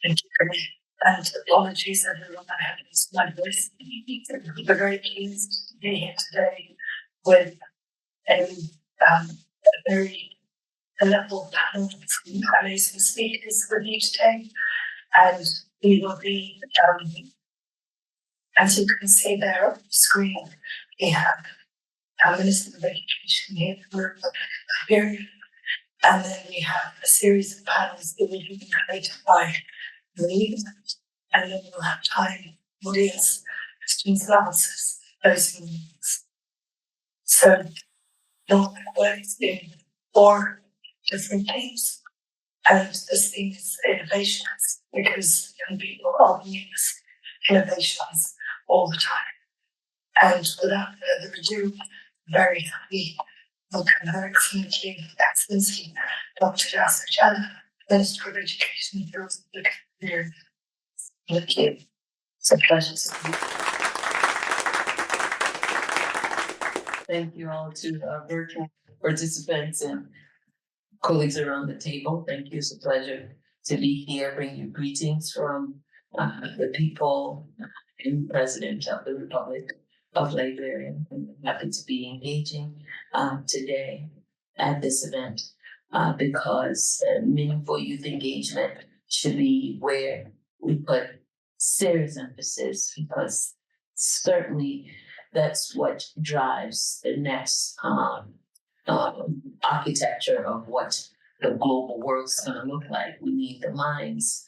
Thank you, Corinne. And apologies everyone, I have lost my voice. We're very pleased to be here today with a very level panel of amazing speakers with you today. And we will be, as you can see there on the screen, we have our Minister of Education here for a period. And then we have a series of panels that will be created by me, and then we'll have time, audience, questions and answers, those meetings. So, NORRAG is in 4 different themes, and this theme is innovations, because young people are needing innovations all the time. And without further ado, very happy welcome Her Excellency, Dr. Jarso, Minister of Education and Girls here. Thank you. It's a pleasure to be here. Thank you all to our virtual participants and colleagues around the table. Thank you. It's a pleasure to be here, bring you greetings from the people and President of the Republic of Liberia. I'm happy to be engaging today at this event because meaningful youth engagement should be where we put serious emphasis, because certainly that's what drives the next architecture of what the global world's going to look like. We need the minds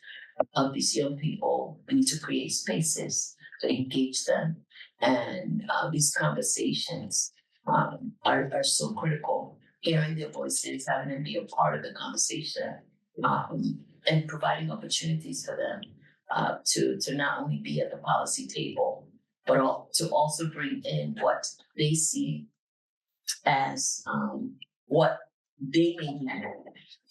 of these young people. We need to create spaces to engage them. And these conversations are so critical. Hearing their voices, having them be a part of the conversation, and providing opportunities for them to not only be at the policy table, but to also bring in what they see as what they may need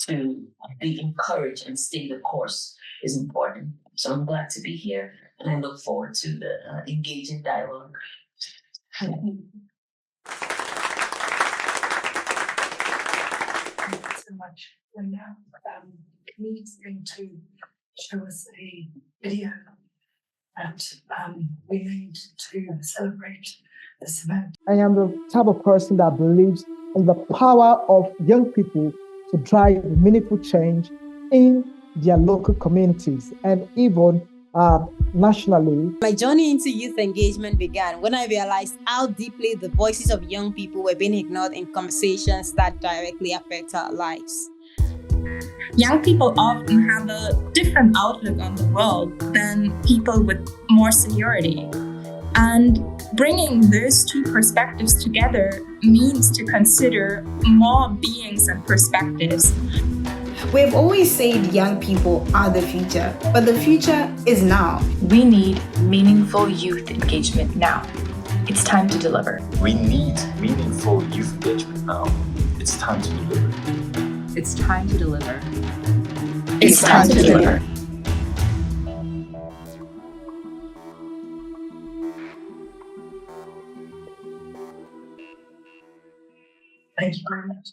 to be encouraged and stay the course is important. So I'm glad to be here, and I look forward to the engaging dialogue. Thank you so much. And now, Camille's going to show us a video that we made to celebrate this event. I am the type of person that believes in the power of young people to drive meaningful change in their local communities and even nationally. My journey into youth engagement began when I realized how deeply the voices of young people were being ignored in conversations that directly affect our lives. Young people often have a different outlook on the world than people with more seniority. And bringing those two perspectives together means to consider more beings and perspectives. We've always said young people are the future, but the future is now. We need meaningful youth engagement now. It's time to deliver. We need meaningful youth engagement now. It's time to deliver. It's time to deliver. It's time to deliver. Thank you very much.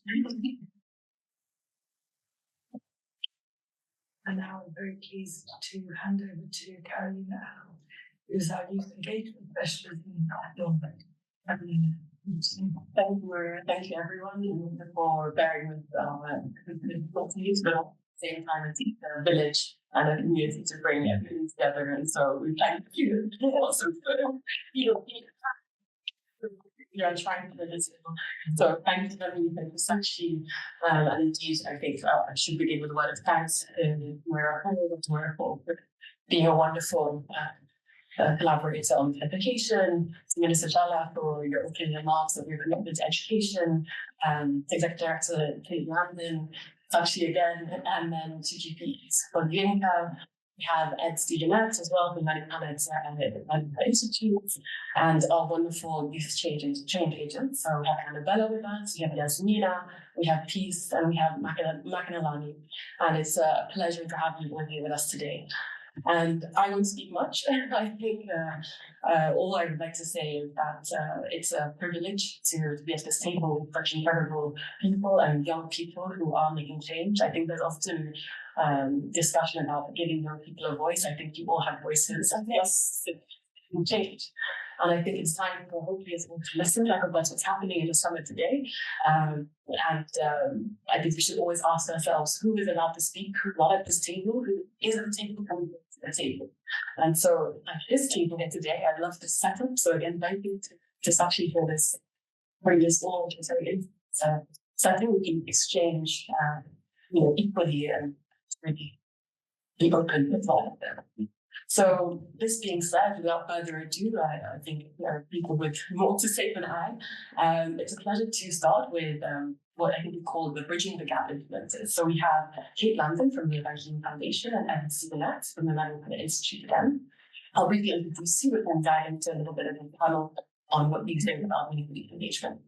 And now I'm very pleased to hand over to Carolina, who's our youth engagement specialist in NORRAG. Carolina. Thank you, Maria. Thank you, everyone, for bearing with the difficulties, but at the same time, it's a village and a community to bring everything together. And so we thank you also for trying to do this. So thank you, everyone. Thank you, Sakshi. And indeed, I think I should begin with a word of thanks for being a wonderful collaborator on education, to Minister Jallah for your opening remarks of your commitment to education, to Executive Director Kate Landon, Sakshi again, and then to GPs for Yinka. We have Ed Stegenet as well from Manipana Institute, and our wonderful youth change agents. So we have Annabella with us, we have Yasmina, we have Peace, and we have Makanalani. And it's a pleasure to have you all here with us today. And I won't speak much. I think all I would like to say is that it's a privilege to be at this table with such incredible people and young people who are making change. I think there's often discussion about giving young people a voice. I think you all have voices and yes, it can change. And I think it's time for hopefully us all to listen. I hope that's what's happening in the summit today. I think we should always ask ourselves who is allowed to speak, who's not at this table, who is at the table, and who is at the table. And so at this table here today, I love this setup. So again, thank you to just actually for this, bring this all to very setting. We can exchange equally and really be open with all of them. So this being said, without further ado, I think there are people with more to say than I. It's a pleasure to start with what I think we call the Bridging the Gap influencers. So we have Kate Landon from the Evangeline Foundation and Evan Stevenette from the Melon Planet Institute again. I'll briefly introduce you and then dive into a little bit of the panel on what you think about meaningful youth engagement.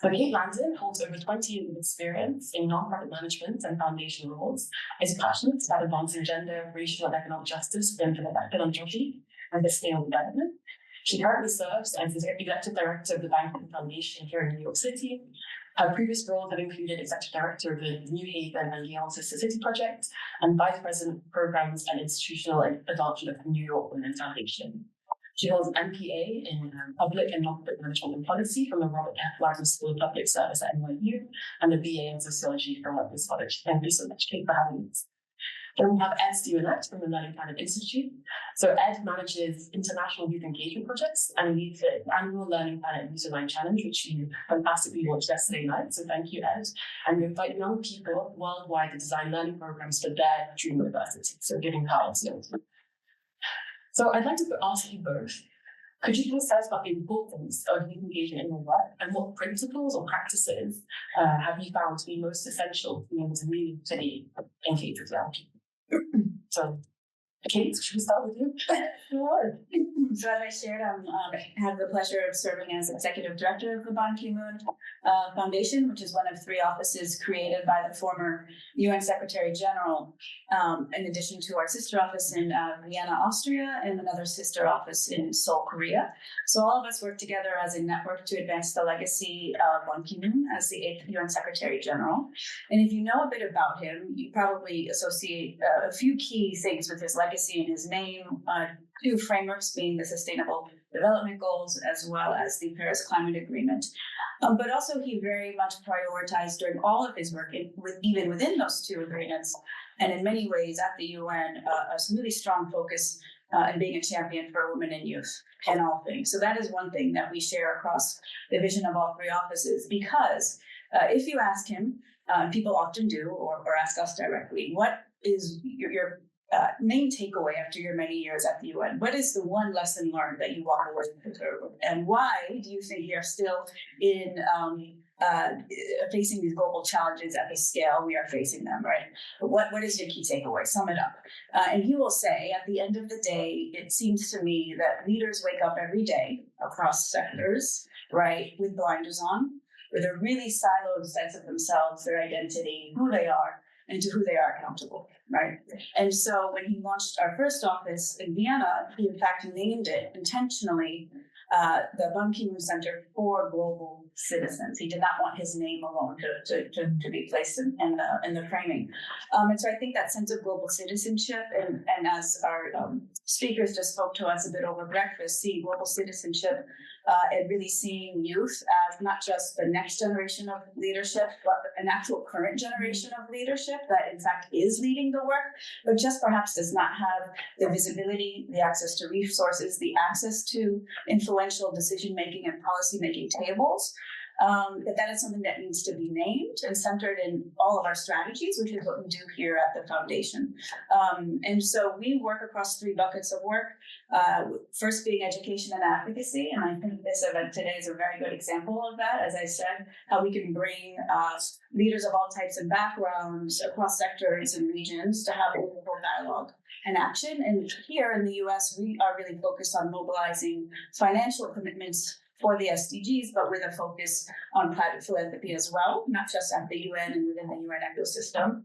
So Kate Landon holds over 20 years of experience in nonprofit management and foundation roles, is passionate about advancing gender, racial, and economic justice within philanthropy and sustainable development. She currently serves as the Executive Director of the Banking Foundation here in New York City. Her previous roles have included Executive Director of the New Haven and Leon Sister City Project and Vice President of Programs and Institutional Advancement of the New York Women's Foundation. She holds an MPA in Public and Nonprofit Management and Policy from the Robert F. Wagner School of Public Service at NYU and the BA in Sociology from Rutgers College. Thank you so much, Kate, for having us. Then we have Ed Stevenette from the Melon Planet Institute. So Ed manages international youth engagement projects and leads the annual Learning Planet Userline Challenge, which you fantastically launched yesterday night. So thank you, Ed. And we invite young people worldwide to design learning programs for their dream university. So giving power to them. So I'd like to ask you both, could you please tell us about the importance of youth engagement in your work and what principles or practices have you found to be most essential to be able to meaningfully engage with young people? So, Kate, should we start with you? Sure. So as I shared, I have the pleasure of serving as Executive Director of the Ban Ki-moon Foundation, which is one of 3 offices created by the former UN Secretary General, in addition to our sister office in Vienna, Austria, and another sister office in Seoul, Korea. So all of us work together as a network to advance the legacy of Ban Ki-moon as the 8th UN Secretary General. And if you know a bit about him, you probably associate a few key things with his legacy and his name, 2 frameworks being the Sustainable Development Goals as well as the Paris Climate Agreement. But also he very much prioritized during all of his work, even within those 2 agreements, and in many ways at the UN, a really strong focus in being a champion for women and youth in all things. So that is one thing that we share across the vision of all 3 offices, because if you ask him, people often do, or ask us directly, what is your main takeaway after your many years at the UN? What is the one lesson learned that you walk away with? And why do you think you're still in facing these global challenges at the scale we are facing them, right? What is your key takeaway? Sum it up. And he will say, at the end of the day, it seems to me that leaders wake up every day across sectors, right, with blinders on, with a really siloed sense of themselves, their identity, who they are, and to who they are accountable, right? And so when he launched our first office in Vienna, he in fact named it intentionally the Ban Ki-moon Center for Global Citizens. He did not want his name alone to be placed in the framing. And so I think that sense of global citizenship, and as our speakers just spoke to us a bit over breakfast, see global citizenship and really seeing youth as not just the next generation of leadership, but an actual current generation of leadership that in fact is leading the work, but just perhaps does not have the visibility, the access to resources, the access to influential decision-making and policy-making tables. That is something that needs to be named and centered in all of our strategies, which is what we do here at the foundation. And so we work across 3 buckets of work, first being education and advocacy. And I think this event today is a very good example of that. As I said, how we can bring leaders of all types and backgrounds across sectors and regions to have a meaningful dialogue and action. And here in the US, we are really focused on mobilizing financial commitments for the SDGs, but with a focus on private philanthropy as well, not just at the UN and within the UN ecosystem.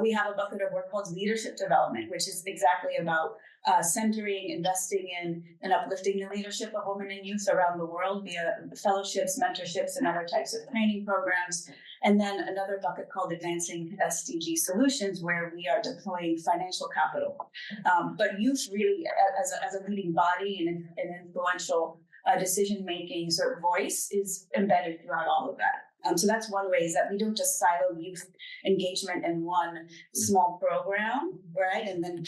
We have a bucket of work called leadership development, which is exactly about centering, investing in, and uplifting the leadership of women and youth around the world via fellowships, mentorships, and other types of training programs. And then another bucket called advancing SDG solutions, where we are deploying financial capital. But youth really, as a leading body and an influential decision-making sort of voice, is embedded throughout all of that. So that's one way, is that we don't just silo youth engagement in one small program, right? And then,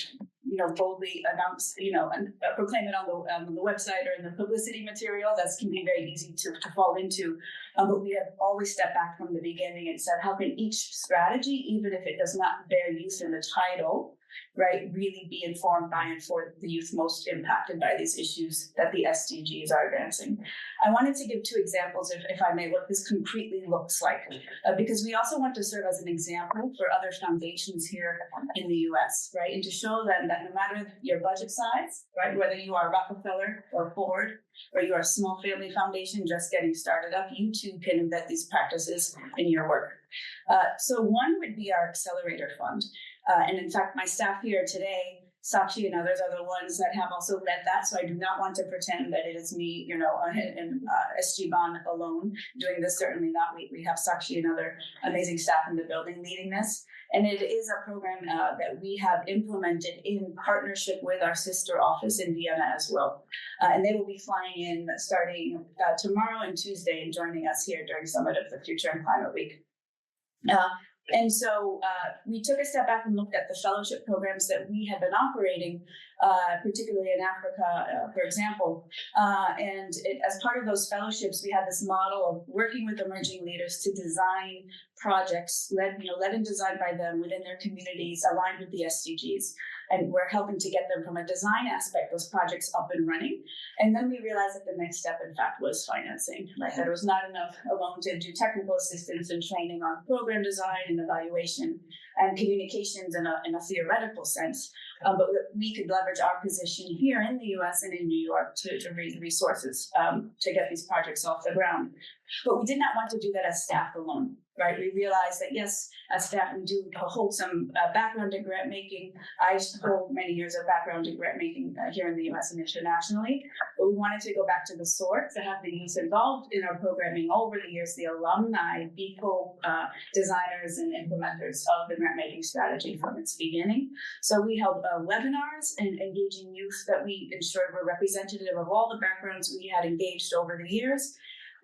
boldly announce, and proclaim it on the website or in the publicity material. That can be very easy to fall into. But we have always stepped back from the beginning and said, how can each strategy, even if it does not bear youth in the title, right, really be informed by and for the youth most impacted by these issues that the SDGs are advancing. I wanted to give two examples, if I may, what this concretely looks like, because we also want to serve as an example for other foundations here in the US, right, and to show them that no matter your budget size, right, whether you are Rockefeller or Ford, or you are a small family foundation just getting started up, you too can embed these practices in your work. So one would be our accelerator fund. And in fact, my staff here today, Sakshi and others, are the ones that have also led that. So I do not want to pretend that it is me, and SG Ban alone doing this. Certainly not. We have Sakshi and other amazing staff in the building leading this. And it is a program that we have implemented in partnership with our sister office in Vienna as well. And they will be flying in starting tomorrow and Tuesday and joining us here during Summit of the Future and Climate Week. And so we took a step back and looked at the fellowship programs that we had been operating, particularly in Africa, for example. And as part of those fellowships, we had this model of working with emerging leaders to design projects led and designed by them within their communities, aligned with the SDGs. And we're helping to get them from a design aspect, those projects up and running. And then we realized that the next step, in fact, was financing. Like, that it was not enough alone to do technical assistance and training on program design and evaluation and communications in a theoretical sense. But we could leverage our position here in the US and in New York to raise resources to get these projects off the ground. But we did not want to do that as staff alone, right? We realized that, yes, as staff, we do hold some background in grant making. I hold many years of background in grant making here in the US and internationally. But we wanted to go back to the source, to have the youth involved in our programming over the years, the alumni be co-designers and implementers of the grant making strategy from its beginning. So we held webinars and engaging youth that we ensured were representative of all the backgrounds we had engaged over the years.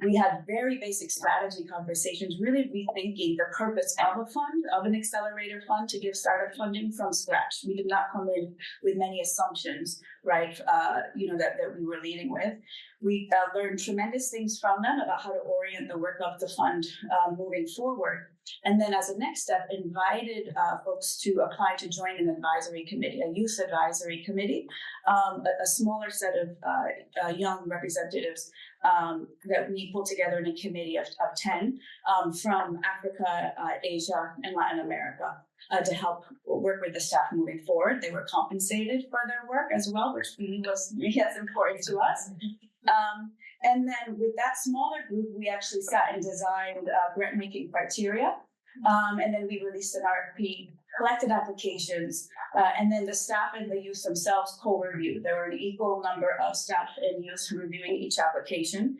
We had very basic strategy conversations, really rethinking the purpose of a fund, of an accelerator fund, to give startup funding from scratch. We did not come in with many assumptions, right, that we were leading with. We learned tremendous things from them about how to orient the work of the fund moving forward. And then as a next step, invited folks to apply to join an advisory committee, a youth advisory committee, a smaller set of young representatives that we pulled together in a committee of 10 from Africa, Asia, and Latin America to help work with the staff moving forward. They were compensated for their work as well, which was as important to us. And then with that smaller group, we actually sat and designed grant making criteria. And then we released an RFP, collected applications, and then the staff and the youth themselves co-reviewed. There were an equal number of staff and youth reviewing each application.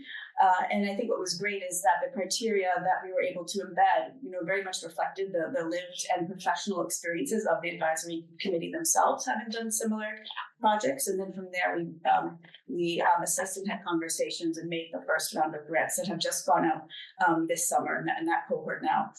And I think what was great is that the criteria that we were able to embed, very much reflected the lived and professional experiences of the advisory committee themselves, having done similar projects. And then from there, we assessed and had conversations and made the first round of grants that have just gone out this summer. And that cohort now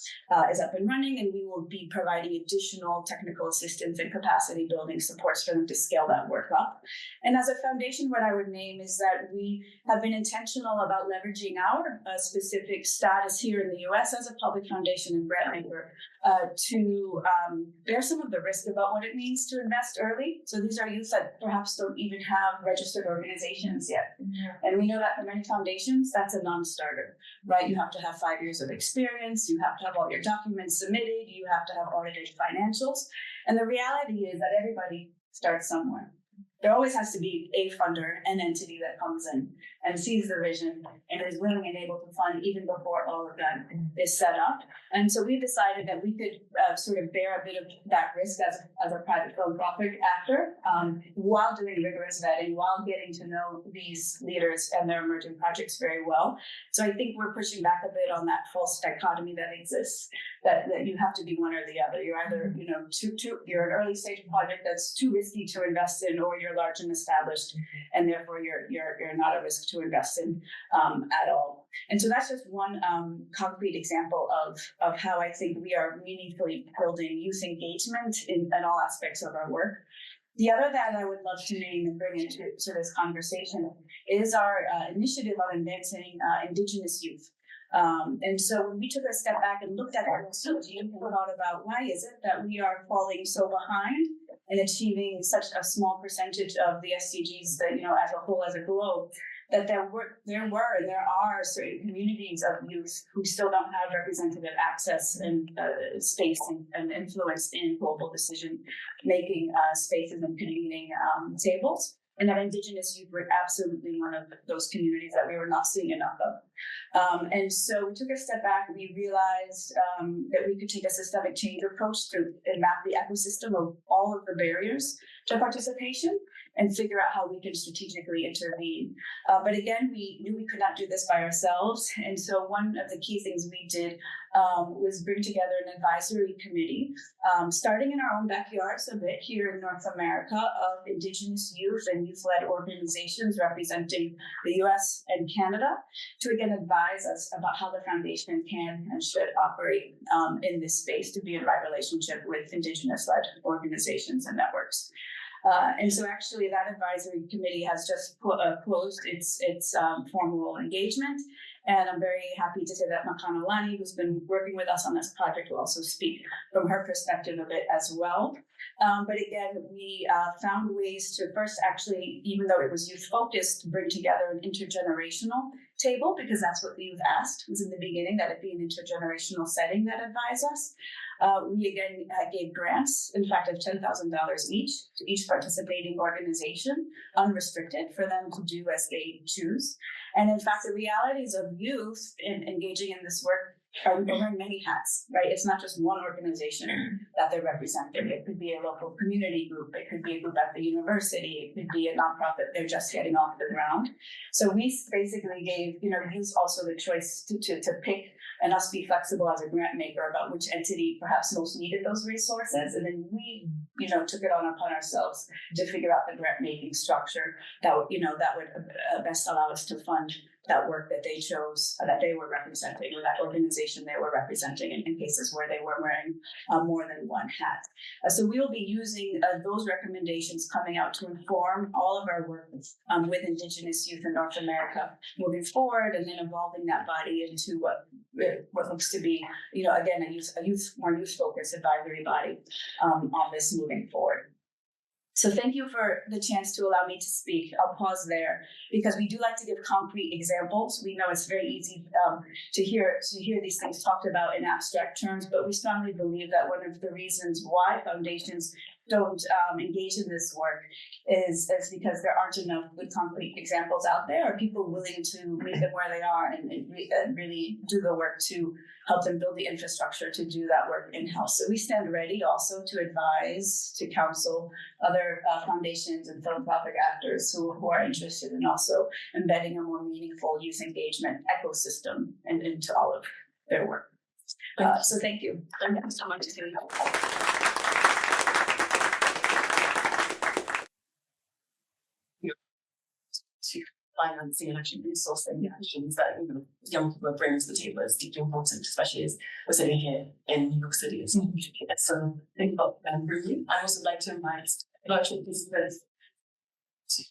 is up and running, and we will be providing additional technical assistance and capacity building supports for them to scale that work up. And as a foundation, what I would name is that we have been intentional about leveraging our specific status here in the US as a public foundation and grant maker to bear some of the risk about what it means to invest early. So these are youth that perhaps don't even have registered organizations yet. And we know that for many foundations, that's a non-starter, right? You have to have 5 years of experience, you have to have all your documents submitted, you have to have audited financials. And the reality is that everybody starts somewhere. There always has to be a funder, an entity that comes in. and sees the vision and is willing and able to fund even before all of that is set up. And so we decided that we could sort of bear a bit of that risk as a private philanthropic actor while doing rigorous vetting, while getting to know these leaders and their emerging projects very well. So I think we're pushing back a bit on that false dichotomy that exists, that you have to be one or the other. You're either, you're an early stage project that's too risky to invest in, or you're large and established, and therefore you're not a risk to invest in at all. And so that's just one concrete example of how I think we are meaningfully building youth engagement in all aspects of our work. The other that I would love to name and bring into this conversation is our initiative on advancing Indigenous youth. And so when we took a step back and looked at our SDG and thought about why is it that we are falling so behind in achieving such a small percentage of the SDGs that, as a whole, as a globe, that there were and there are certain communities of youth who still don't have representative access and space and influence in global decision making spaces and convening tables. And that Indigenous youth were absolutely one of those communities that we were not seeing enough of. And so we took a step back and we realized that we could take a systemic change approach and map the ecosystem of all of the barriers to participation and figure out how we can strategically intervene. But again, we knew we could not do this by ourselves. And so one of the key things we did was bring together an advisory committee, starting in our own backyards a bit here in North America, of Indigenous youth and youth-led organizations representing the US and Canada, to again advise us about how the foundation can and should operate in this space to be in right relationship with Indigenous-led organizations and networks. And so actually that advisory committee has just closed its formal engagement. And I'm very happy to say that Makana Lani, who's been working with us on this project, will also speak from her perspective a bit as well. But again, we found ways to first actually, even though it was youth focused, bring together an intergenerational table, because that's what the youth asked, was in the beginning, that it be an intergenerational setting that advised us. We again gave grants, in fact, of $10,000 each to each participating organization, unrestricted, for them to do as they choose. And in fact, the realities of youth in engaging in this work are wearing many hats, right? It's not just one organization that they're representing. It could be a local community group. It could be a group at the university. It could be a nonprofit they're just getting off the ground. So we basically gave, youth also the choice to pick, and us be flexible as a grant maker about which entity perhaps most needed those resources. And then we, took it upon ourselves to figure out the grant making structure that would, best allow us to fund that work that they chose, that they were representing, or that organization they were representing in cases where they were wearing more than one hat. So we will be using those recommendations coming out to inform all of our work with Indigenous youth in North America moving forward, and then evolving that body into what looks to be, again, more youth-focused advisory body on this moving forward. So thank you for the chance to allow me to speak. I'll pause there because we do like to give concrete examples. We know it's very easy to hear these things talked about in abstract terms, but we strongly believe that one of the reasons why foundations don't engage in this work is because there aren't enough good concrete examples out there, or people willing to meet them where they are and really do the work to help them build the infrastructure to do that work in-house. So we stand ready also to advise, to counsel other foundations and philanthropic actors who are interested in also embedding a more meaningful youth engagement ecosystem into all of their work. So thank you. Thank you so much. To financing and actually resourcing the actions that young people are bringing to the table is deeply important, especially as we're sitting here in New York City. So think about bringing. I also like to invite virtual participants to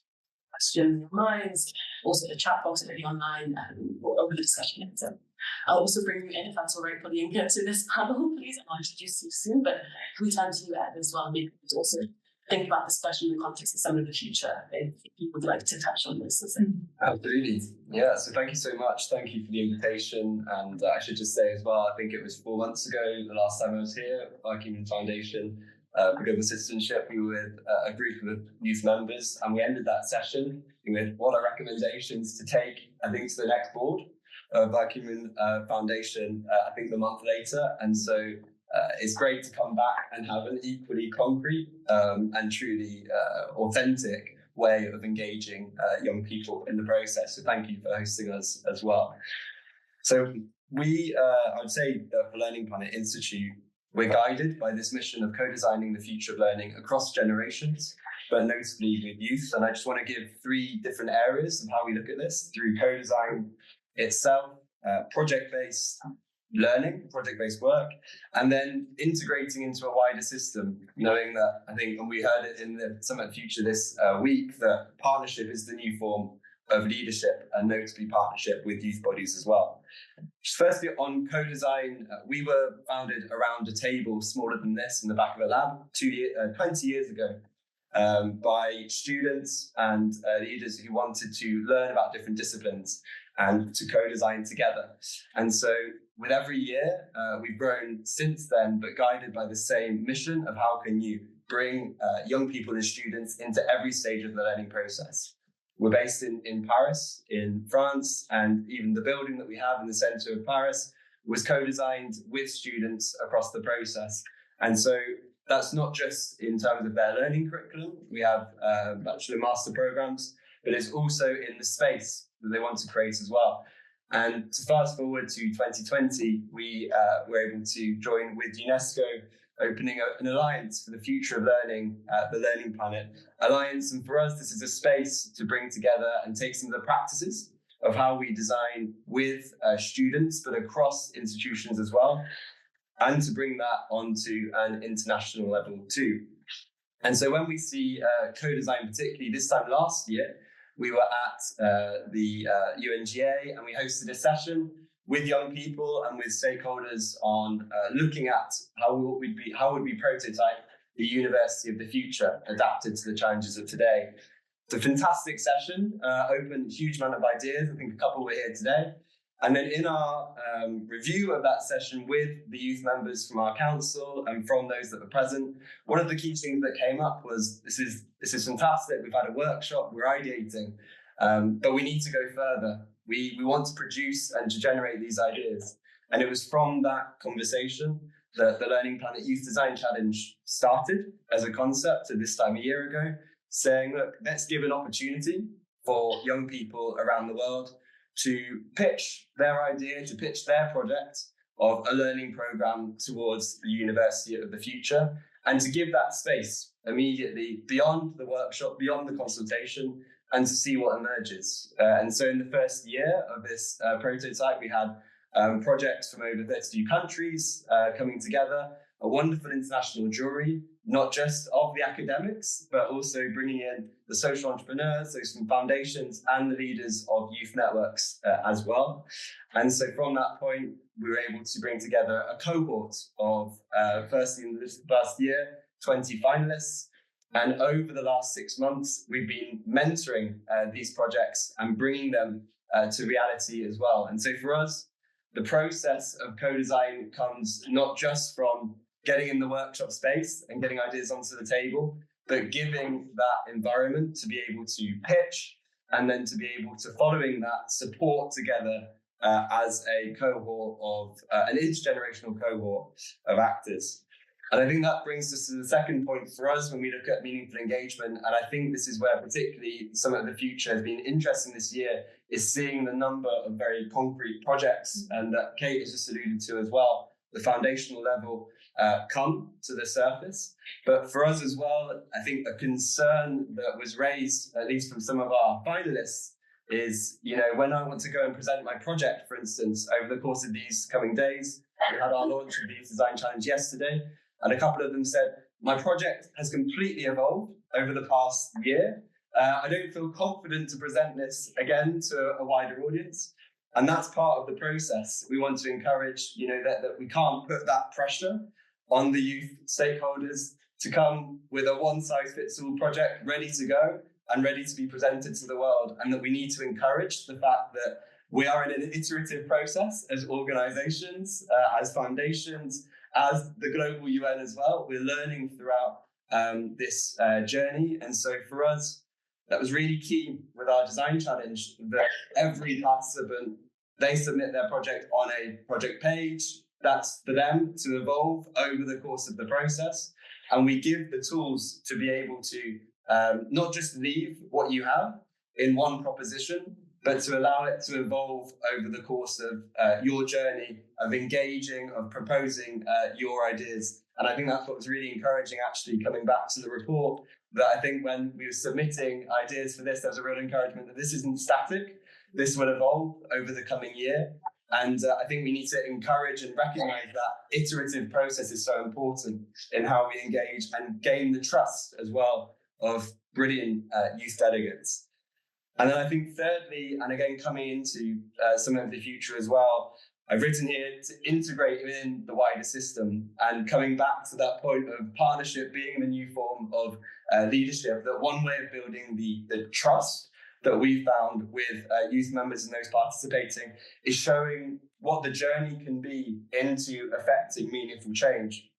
question your minds, also the chat box will be online or over the discussion. So I'll also bring you in, if that's all right, Polyinka, to this panel, please. I'll introduce you soon, but we turn to you, Ed, as well. Maybe also think about this question in the context of some of the future, if you would like to touch on this. Absolutely. Yeah, so thank you so much. Thank you for the invitation. And I should just say as well, I think it was 4 months ago, the last time I was here, working in Foundation. for global citizenship. We were with a group of youth members, and we ended that session with what are recommendations to take, I think, to the next board of Black Human Foundation, I think the month later. And so it's great to come back and have an equally concrete and truly authentic way of engaging young people in the process. So thank you for hosting us as well. So we, I'd say for Learning Planet Institute, we're guided by this mission of co-designing the future of learning across generations, but notably with youth. And I just want to give 3 different areas of how we look at this through co-design itself, project-based learning, project-based work, and then integrating into a wider system, knowing that, I think, and we heard it in the Summit Future this week, that partnership is the new form of leadership, and notably partnership with youth bodies as well. Firstly, on co-design, we were founded around a table smaller than this in the back of a lab 20 years ago by students and leaders who wanted to learn about different disciplines and to co-design together. And so with every year, we've grown since then, but guided by the same mission of how can you bring young people and students into every stage of the learning process. We're based in Paris, in France, and even the building that we have in the center of Paris was co-designed with students across the process. And so that's not just in terms of their learning curriculum. We have bachelor and master programs, but it's also in the space that they want to create as well. And to fast forward to 2020, we were able to join with UNESCO, opening an alliance for the future of learning, the Learning Planet Alliance. And for us, this is a space to bring together and take some of the practices of how we design with students, but across institutions as well, and to bring that onto an international level too. And so when we see co-design, particularly this time last year, we were at the UNGA, and we hosted a session with young people and with stakeholders on looking at how would we prototype the university of the future, adapted to the challenges of today. It's a fantastic session, opened a huge amount of ideas. I think a couple were here today. And then in our review of that session with the youth members from our council and from those that were present, one of the key things that came up was, this is fantastic, we've had a workshop, we're ideating, but we need to go further. We want to produce and to generate these ideas. And it was from that conversation that the Learning Planet Youth Design Challenge started as a concept at this time a year ago, saying, look, let's give an opportunity for young people around the world to pitch their idea, to pitch their project of a learning program towards the university of the future, and to give that space immediately beyond the workshop, beyond the consultation, and to see what emerges. And so in the first year of this prototype, we had projects from over 32 countries coming together, a wonderful international jury, not just of the academics, but also bringing in the social entrepreneurs, those from foundations, and the leaders of youth networks as well. And so from that point, we were able to bring together a cohort of, firstly in this last year, 20 finalists. And over the last 6 months, we've been mentoring these projects and bringing them to reality as well. And so for us, the process of co-design comes not just from getting in the workshop space and getting ideas onto the table, but giving that environment to be able to pitch, and then to be able to, following that, support together as a cohort of, an intergenerational cohort of actors. And I think that brings us to the second point for us when we look at meaningful engagement. And I think this is where particularly Summit of the Future has been interesting this year, is seeing the number of very concrete projects, and that Kate has just alluded to as well, the foundational level come to the surface. But for us as well, I think a concern that was raised, at least from some of our finalists, is, when I want to go and present my project, for instance, over the course of these coming days, we had our launch of the Youth Design Challenge yesterday, and a couple of them said, my project has completely evolved over the past year. I don't feel confident to present this again to a wider audience. And that's part of the process. We want to encourage, that we can't put that pressure on the youth stakeholders to come with a one-size-fits-all project ready to go and ready to be presented to the world, and that we need to encourage the fact that we are in an iterative process as organizations, as foundations, as the global UN as well, we're learning throughout this journey. And so for us, that was really key with our design challenge, that every participant, they submit their project on a project page. That's for them to evolve over the course of the process. And we give the tools to be able to not just leave what you have in one proposition, but to allow it to evolve over the course of your journey of engaging, of proposing your ideas. And I think that's what was really encouraging, actually, coming back to the report, that I think when we were submitting ideas for this, there was a real encouragement that this isn't static. This will evolve over the coming year. And I think we need to encourage and recognize that iterative process is so important in how we engage and gain the trust as well of brilliant youth delegates. And then I think thirdly, and again, coming into some of the future as well, I've written here to integrate within the wider system, and coming back to that point of partnership being the new form of leadership, that one way of building the trust that we found with youth members and those participating is showing what the journey can be into affecting meaningful change.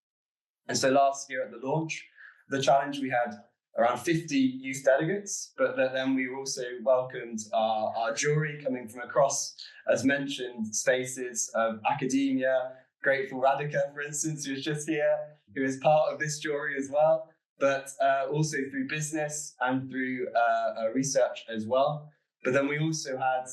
And so last year at the launch, the challenge, we had around 50 youth delegates, but then we also welcomed our jury coming from across, as mentioned, spaces of academia. Grateful Radhika, for instance, who is just here, who is part of this jury as well, but also through business and through research as well. But then we also had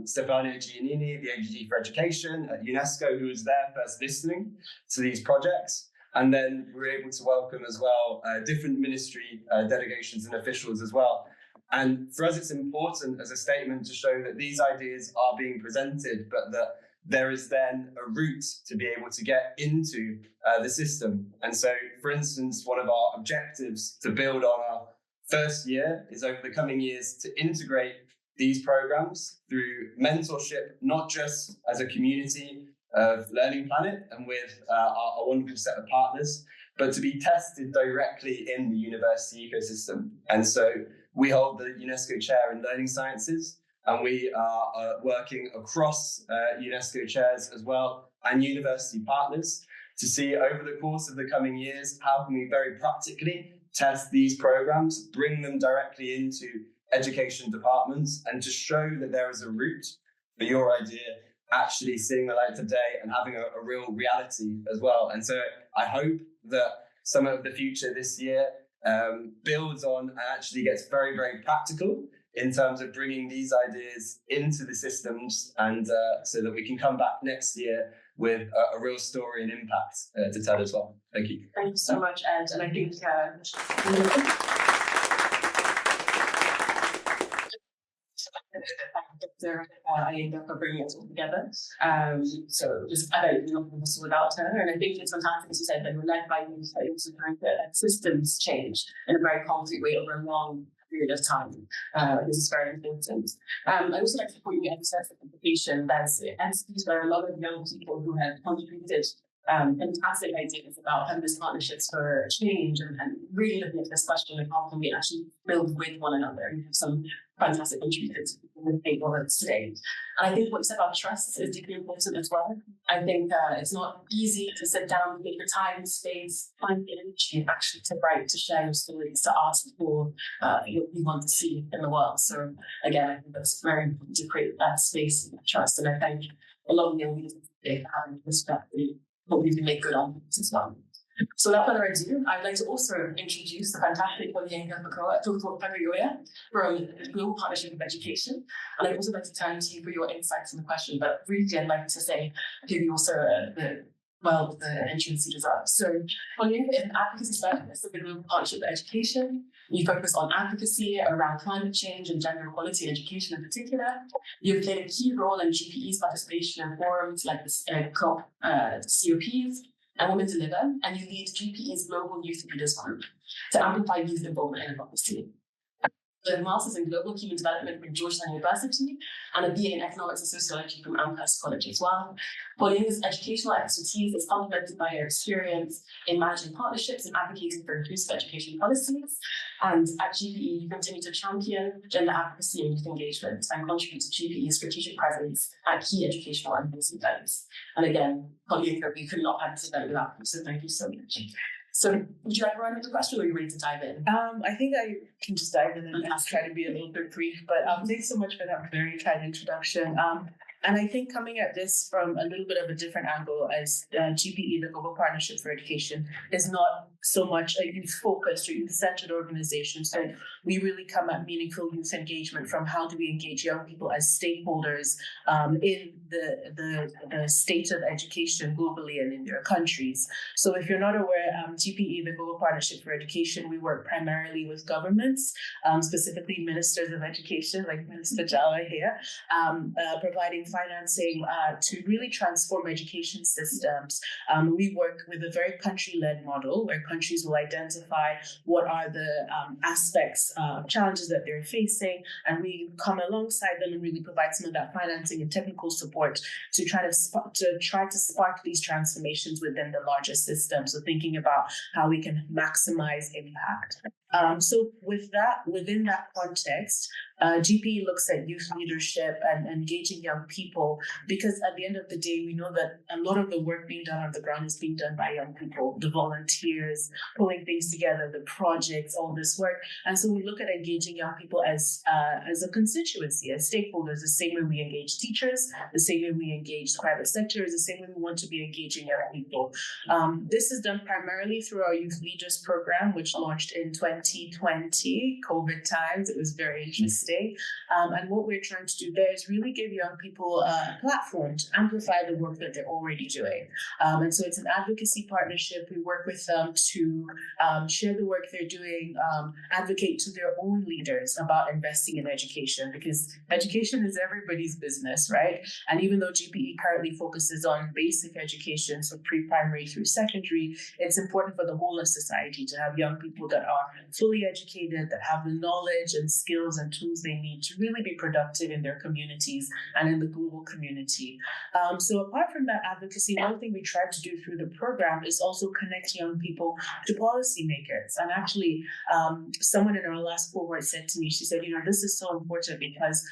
Stefano Giannini, the AGD for Education at UNESCO, who was there first listening to these projects. And then we were able to welcome as well different ministry delegations and officials as well. And for us, it's important as a statement to show that these ideas are being presented, but that there is then a route to be able to get into the system. And so, for instance, one of our objectives to build on our first year is over the coming years to integrate these programs through mentorship, not just as a community of Learning Planet and with our wonderful set of partners, but to be tested directly in the university ecosystem. And so we hold the UNESCO Chair in Learning Sciences, and we are working across UNESCO chairs as well and university partners to see over the course of the coming years, how can we very practically test these programs, bring them directly into education departments, and to show that there is a route for your idea actually seeing the light of day and having a real reality as well. And so I hope that some of the future this year builds on and actually gets very, very practical in terms of bringing these ideas into the systems, and so that we can come back next year with a real story and impact to tell as well. Thank you. Thank you so much, Ed. And I think Ayinda for bringing us all together. So just I don't know without her, and I think it's fantastic, as you said, that we're led by youth, but also trying to systems change in a very concrete way over a long period of time. This is very important. I'd also like to point you at the sense of implication. There's entities where a lot of young people who have contributed fantastic ideas about feminist partnerships for change, and really looking at this question of how can we actually build with one another. We have some fantastic contributors in the table today. And I think what you said about trust is deeply important as well. I think it's not easy to sit down, take your time, space, find the energy actually to write, to share your stories, to ask for what you want to see in the world. So again, I think that's very important to create that space and that trust. And I thank a lot of young leaders today for having this strategy. Hope we can make good on this as well. So without further ado, I would like to also introduce the fantastic Olienga Pagayoya from the Global Partnership of Education. And I'd also like to turn to you for your insights on the question, but really I'd like to say, give you also the entrance you deserve. So Olienga is an advocacy specialist of the Global Partnership of Education. You focus on advocacy around climate change and gender equality in education in particular. You've played a key role in GPE's participation in forums like the COP, COPs, and Women Deliver, and you lead GPE's Global Youth Leaders Group to amplify youth involvement in democracy. with a Master's in Global Human Development from Georgetown University and a BA in Economics and Sociology from Amherst College as well. Pauline's educational expertise is complemented by her experience in managing partnerships and advocating for inclusive education policies. And at GPE, you continue to champion gender advocacy and youth engagement and contribute to GPE's strategic presence at key educational and business events. And again, Pauline, we could not have this event without you, so thank you so much. So would you like to run with the question, or are you ready to dive in? I think I can just dive in and try to be a little bit brief, but thanks so much for that very kind introduction. And I think coming at this from a little bit of a different angle, as GPE, the Global Partnership for Education, is not so much a youth-focused or youth-centered organization. So we really come at meaningful youth engagement from how do we engage young people as stakeholders in the state of education globally and in their countries. So if you're not aware, GPE, the Global Partnership for Education, we work primarily with governments, specifically ministers of education, like Minister Jallah here, providing financing to really transform education systems. We work with a very country-led model where countries will identify what are the aspects, challenges that they're facing, and we come alongside them and really provide some of that financing and technical support to try to spark these transformations within the larger system. So thinking about how we can maximize impact. So within that context, GPE looks at youth leadership and engaging young people, because at the end of the day, we know that a lot of the work being done on the ground is being done by young people, the volunteers, pulling things together, the projects, all this work. And so we look at engaging young people as a constituency, as stakeholders, the same way we engage teachers, the same way we engage the private sector, is the same way we want to be engaging young people. This is done primarily through our Youth Leaders Program, which launched in 2020, COVID times. It was very interesting. And what we're trying to do there is really give young people a platform to amplify the work that they're already doing. And so it's an advocacy partnership. We work with them to share the work they're doing, advocate to their own leaders about investing in education, because education is everybody's business, right? And even though GPE currently focuses on basic education, so pre-primary through secondary, it's important for the whole of society to have young people that are fully educated, that have the knowledge and skills and tools they need to really be productive in their communities and in the global community. So apart from that advocacy, one thing we try to do through the program is also connect young people to policymakers. And actually, someone in our last cohort said to me, she said, this is so important because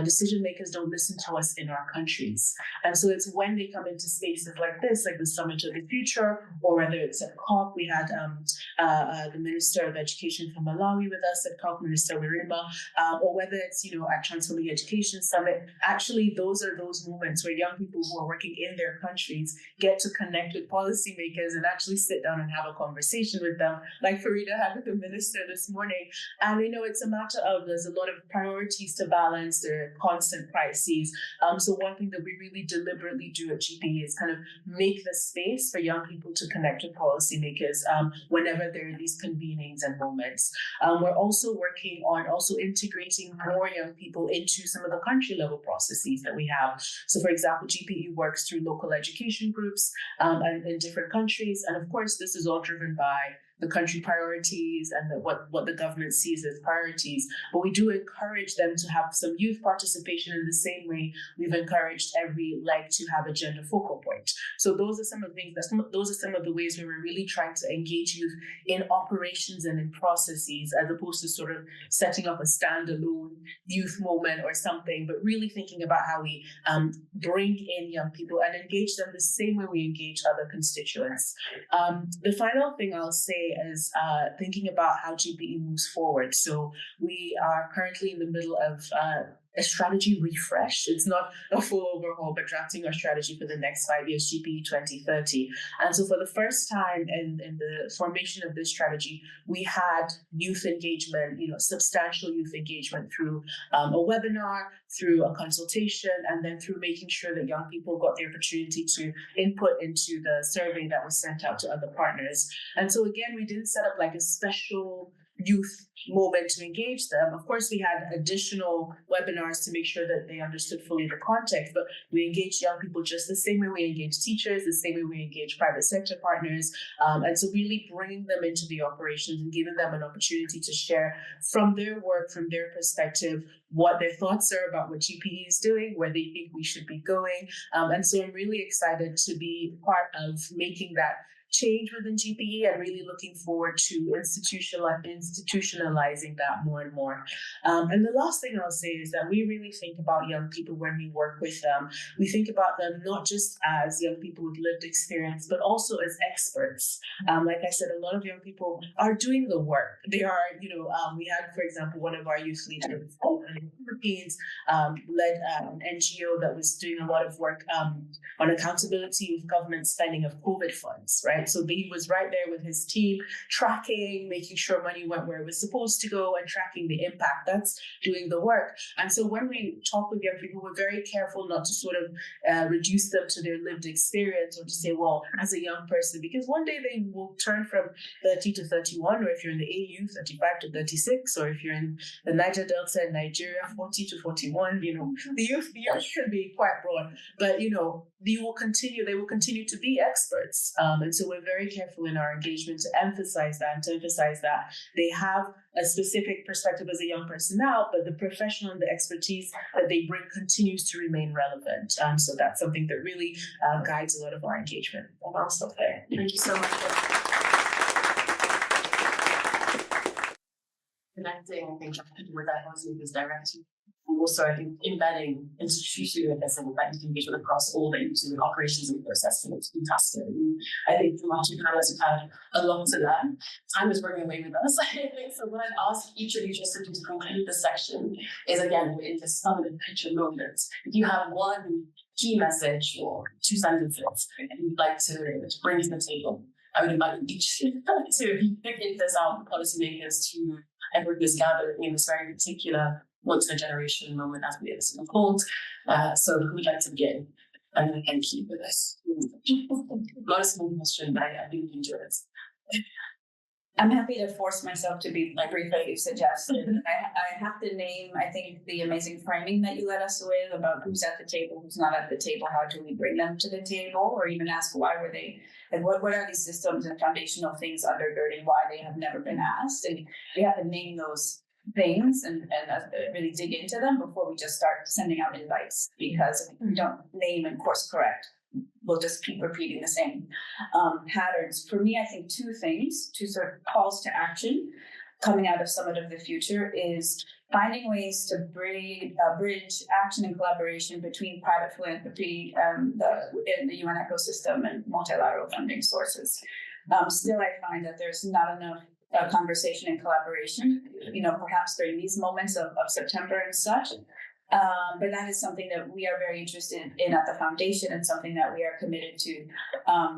decision makers don't listen to us in our countries. And so it's when they come into spaces like this, like the Summit of the Future, or whether it's at COP, we had the Minister of Education from Malawi with us at COP, Minister Wirima, or whether it's, at Transforming Education Summit. Actually, those are those moments where young people who are working in their countries get to connect with policymakers and actually sit down and have a conversation with them, like Farida had with the minister this morning. And it's a matter of, there's a lot of priorities to balance, there are constant crises. So one thing that we really deliberately do at GPE is kind of make the space for young people to connect with policymakers whenever there are these convenings and moments. We're also working on integrating more young people into some of the country level processes that we have. So for example, GPE works through local education groups and in different countries. And of course, this is all driven by the country priorities and what the government sees as priorities. But we do encourage them to have some youth participation in the same way we've encouraged every leg to have a gender focal point. So those are some of the ways where we're really trying to engage youth in operations and in processes, as opposed to sort of setting up a standalone youth moment or something, but really thinking about how we bring in young people and engage them the same way we engage other constituents. The final thing I'll say is thinking about how GPE moves forward. So we are currently in the middle of a strategy refresh. It's not a full overhaul, but drafting our strategy for the next 5 years, GPE 2030. And so for the first time in the formation of this strategy, we had youth engagement, substantial youth engagement through a webinar, through a consultation, and then through making sure that young people got the opportunity to input into the survey that was sent out to other partners. And so again, we didn't set up like a special youth moment to engage them. Of course, we had additional webinars to make sure that they understood fully the context, but we engaged young people just the same way we engage teachers, the same way we engage private sector partners. And so really bringing them into the operations and giving them an opportunity to share from their work, from their perspective, what their thoughts are about what GPE is doing, where they think we should be going. And so I'm really excited to be part of making that change within GPE and really looking forward to institutionalizing that more and more. And the last thing I'll say is that we really think about young people when we work with them. We think about them not just as young people with lived experience, but also as experts. Like I said, a lot of young people are doing the work. They are, we had, for example, one of our youth leaders in the Philippines led an NGO that was doing a lot of work on accountability with government spending of COVID funds, right? So he was right there with his team, tracking, making sure money went where it was supposed to go and tracking the impact. That's doing the work. And so when we talk with young people, we're very careful not to sort of reduce them to their lived experience or to say, well, as a young person, because one day they will turn from 30 to 31, or if you're in the AU, 35 to 36, or if you're in the Niger Delta in Nigeria, 40 to 41, the youth can be quite broad, but, they will continue to be experts. And so we're very careful in our engagement to emphasize that they have a specific perspective as a young person now, but the professional and the expertise that they bring continues to remain relevant. So that's something that really guides a lot of our engagement. And I'll stop there. Thank you so much for connecting, I think, with that policymakers directly. Also, I think embedding institutionalism and engagement across all the operations and processes is fantastic. And I think from our two panelists, we've had a lot to learn. Time is running away with us, I think. So what I'd ask each of you just to do to conclude this section is, again, we're in this summit picture moment. If you have one key message or 2 sentences and you'd like to bring to the table, I would invite each to get this out, policymakers, to everyone who's gathering in this very particular once-in-a-generation moment as we listen unfold. So who would like to begin? And then thank you for this. Not a small question, but I really enjoy this. I'm happy to force myself to be brief as you suggested. I have to name, I think, the amazing framing that you led us with about who's at the table, who's not at the table, how do we bring them to the table, or even ask why were they, and what are these systems and foundational things undergirding why they have never been asked. And we have to name those things and really dig into them before we just start sending out invites, because if we don't name and course correct, we'll just keep repeating the same patterns. For me, I think 2 things, 2 sort of calls to action coming out of Summit of the Future is finding ways to bridge action and collaboration between private philanthropy in the UN ecosystem and multilateral funding sources. Still, I find that there's not enough conversation and collaboration, perhaps during these moments of September and such. But that is something that we are very interested in at the foundation and something that we are committed to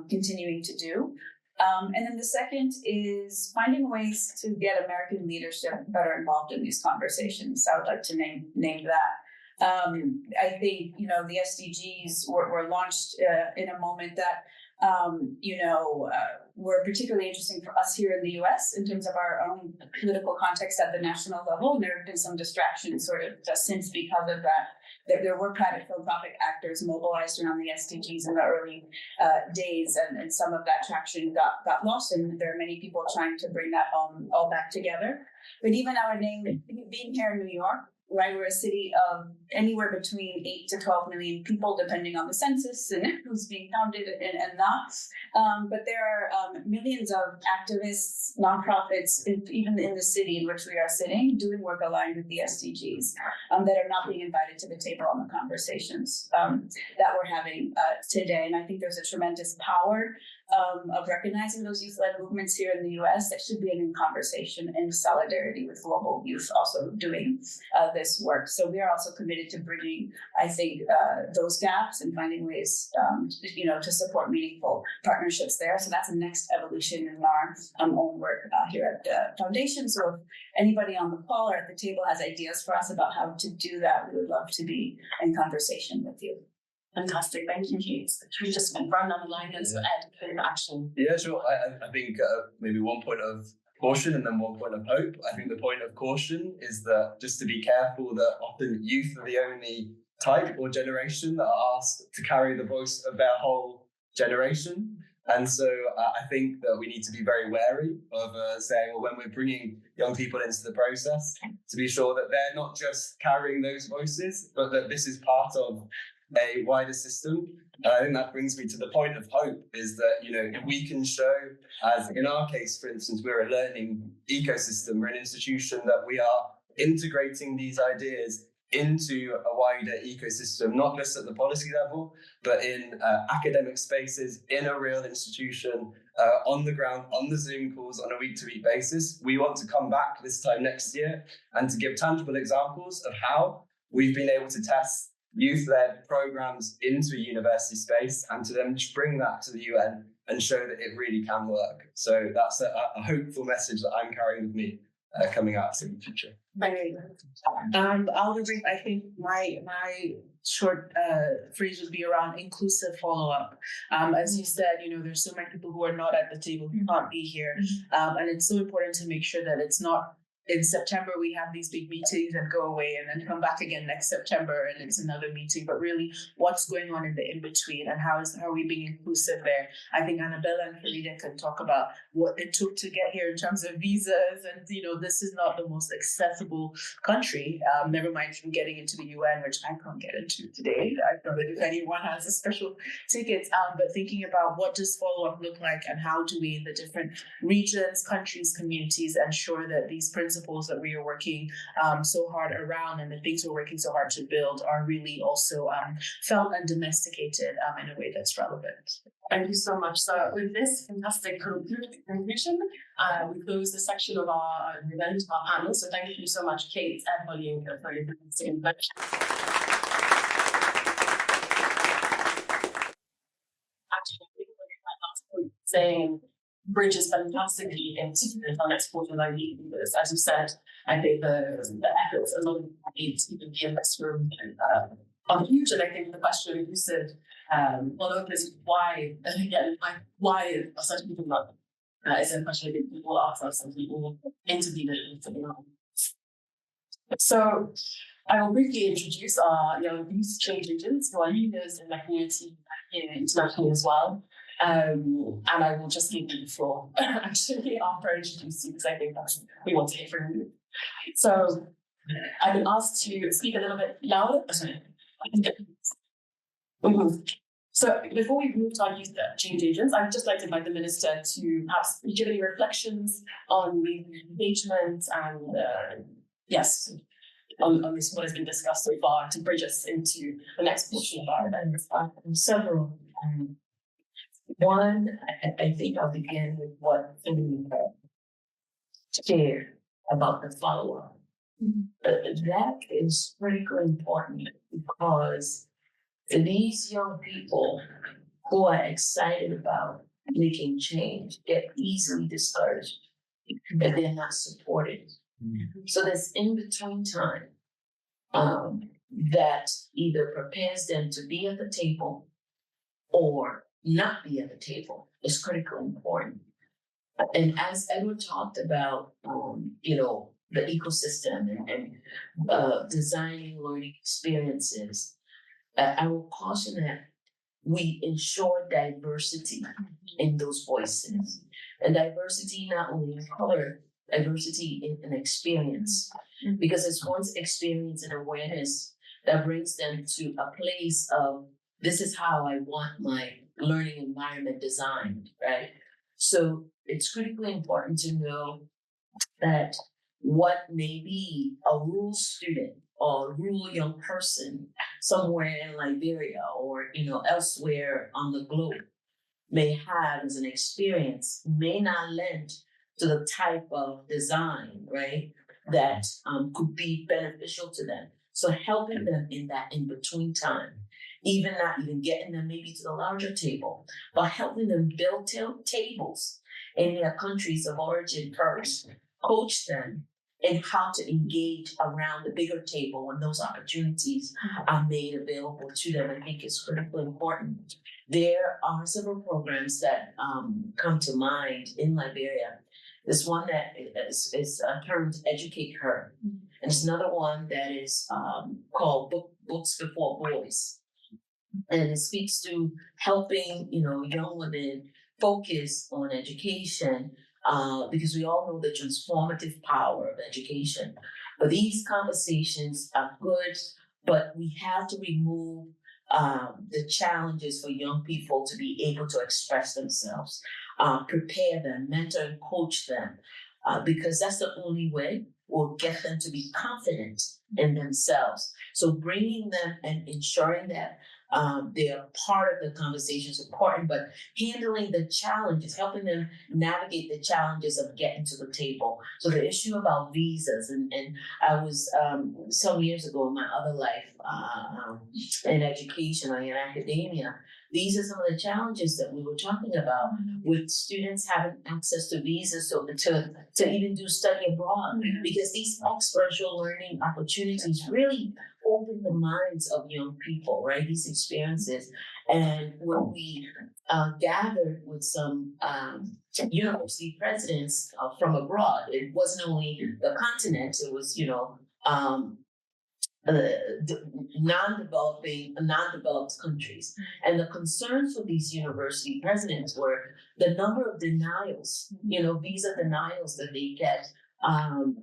continuing to do. And then the second is finding ways to get American leadership better involved in these conversations. I would like to name that. I think, the SDGs were launched in a moment that were particularly interesting for us here in the US in terms of our own political context at the national level. And there have been some distractions sort of just since because of that. There were private philanthropic actors mobilized around the SDGs in the early days, and some of that traction got lost, and there are many people trying to bring that all back together. But even our name, being here in New York, right, we're a city of anywhere between 8 to 12 million people, depending on the census and who's being counted and not. But there are millions of activists, nonprofits, even in the city in which we are sitting, doing work aligned with the SDGs that are not being invited to the table on the conversations that we're having today. And I think there's a tremendous power of recognizing those youth-led movements here in the US that should be in conversation in solidarity with global youth also doing this work. So we are also committed to bridging, I think, those gaps and finding ways, to support meaningful partnerships there. So that's the next evolution in our own work here at the foundation. So if anybody on the call or at the table has ideas for us about how to do that, we would love to be in conversation with you. Fantastic, thank you, Kate. Should we just run down the line and Ed, put in action? Yeah, sure. I think maybe one point of caution and then one point of hope. I think the point of caution is that just to be careful that often youth are the only type or generation that are asked to carry the voice of their whole generation. And so I think that we need to be very wary of saying, well, when we're bringing young people into the process, to be sure that they're not just carrying those voices, but that this is part of a wider system. And I think that brings me to the point of hope, is that, if we can show, as in our case, for instance, we're a learning ecosystem, we're an institution that we are integrating these ideas into a wider ecosystem, not just at the policy level, but in academic spaces, in a real institution, on the ground, on the Zoom calls, on a week-to-week basis. We want to come back this time next year and to give tangible examples of how we've been able to test youth-led programs into a university space and to then bring that to the UN and show that it really can work. So that's a hopeful message that I'm carrying with me coming out in the future. I'll agree. I think my short phrase would be around inclusive follow-up. As you said, there's so many people who are not at the table, who can't be here. And it's so important to make sure that it's not in September we have these big meetings and go away and then come back again next September and it's another meeting, but really what's going on in the in-between and how are we being inclusive there. I think Annabella and Farida can talk about what it took to get here in terms of visas, and this is not the most accessible country, never mind from getting into the UN, which I can't get into today. I don't know if anyone has a special ticket, but thinking about what does follow-up look like and how do we in the different regions, countries, communities ensure that these principles that we are working so hard around and the things we're working so hard to build are really also felt and domesticated in a way that's relevant. Thank you so much. So with this fantastic conclusion, we close this section of our event, our panel. So thank you so much, Kate and Pauline, for your fantastic introduction. Actually, I think what my last point saying bridges fantastically into the next quarter of this. As you said, I think the efforts a lot of needs even here in this room are huge. And I think the question of inclusive follow-up is why are such people not? Is a question I think people ask us and people interview it. So I will briefly introduce our youth change agents who are leaders in the community here internationally as well. And I will just give you the floor actually after I introduce you, because I think that's we want to hear from you. So I've been asked to speak a little bit louder. So before we move to our youth change agents, I'd just like to invite the minister to perhaps give any reflections on the engagement and yes, on this what has been discussed so far to bridge us into the next portion of our event. Several. One, I think I'll begin with what Farida shared about the follow-up. That is critically important because these young people who are excited about making change get easily discouraged if they're not supported. So this in-between time that either prepares them to be at the table or not be at the table is critically important. And as Edward talked about, the ecosystem and designing learning experiences, I will caution that we ensure diversity in those voices. And diversity not only in color, diversity in experience. Because it's one's experience and awareness that brings them to a place of, this is how I want my learning environment designed, right? So it's critically important to know that what may be a rural student or a rural young person somewhere in Liberia or elsewhere on the globe may have as an experience may not lend to the type of design, right, that could be beneficial to them. So helping them in that in-between time, even not even getting them maybe to the larger table, but helping them build tables in their countries of origin first, coach them in how to engage around the bigger table when those opportunities are made available to them. I think it's critically important. There are several programs that come to mind in Liberia There's one that is termed Educate Her. And there's another one that is called Books Before Boys. And it speaks to helping, young women focus on education, because we all know the transformative power of education. But these conversations are good, but we have to remove the challenges for young people to be able to express themselves, prepare them, mentor and coach them, because that's the only way we'll get them to be confident in themselves. So bringing them and ensuring that they're part of the conversation is important, but handling the challenges, helping them navigate the challenges of getting to the table. So the issue about visas, and I was some years ago in my other life in education or in academia, these are some of the challenges that we were talking about with students having access to visas to even do study abroad, because these experiential learning opportunities really open the minds of young people, right? These experiences. And when we gathered with some university presidents from abroad, it wasn't only the continent, it was, non-developed countries. And the concerns for these university presidents were the number of denials, visa denials that they get,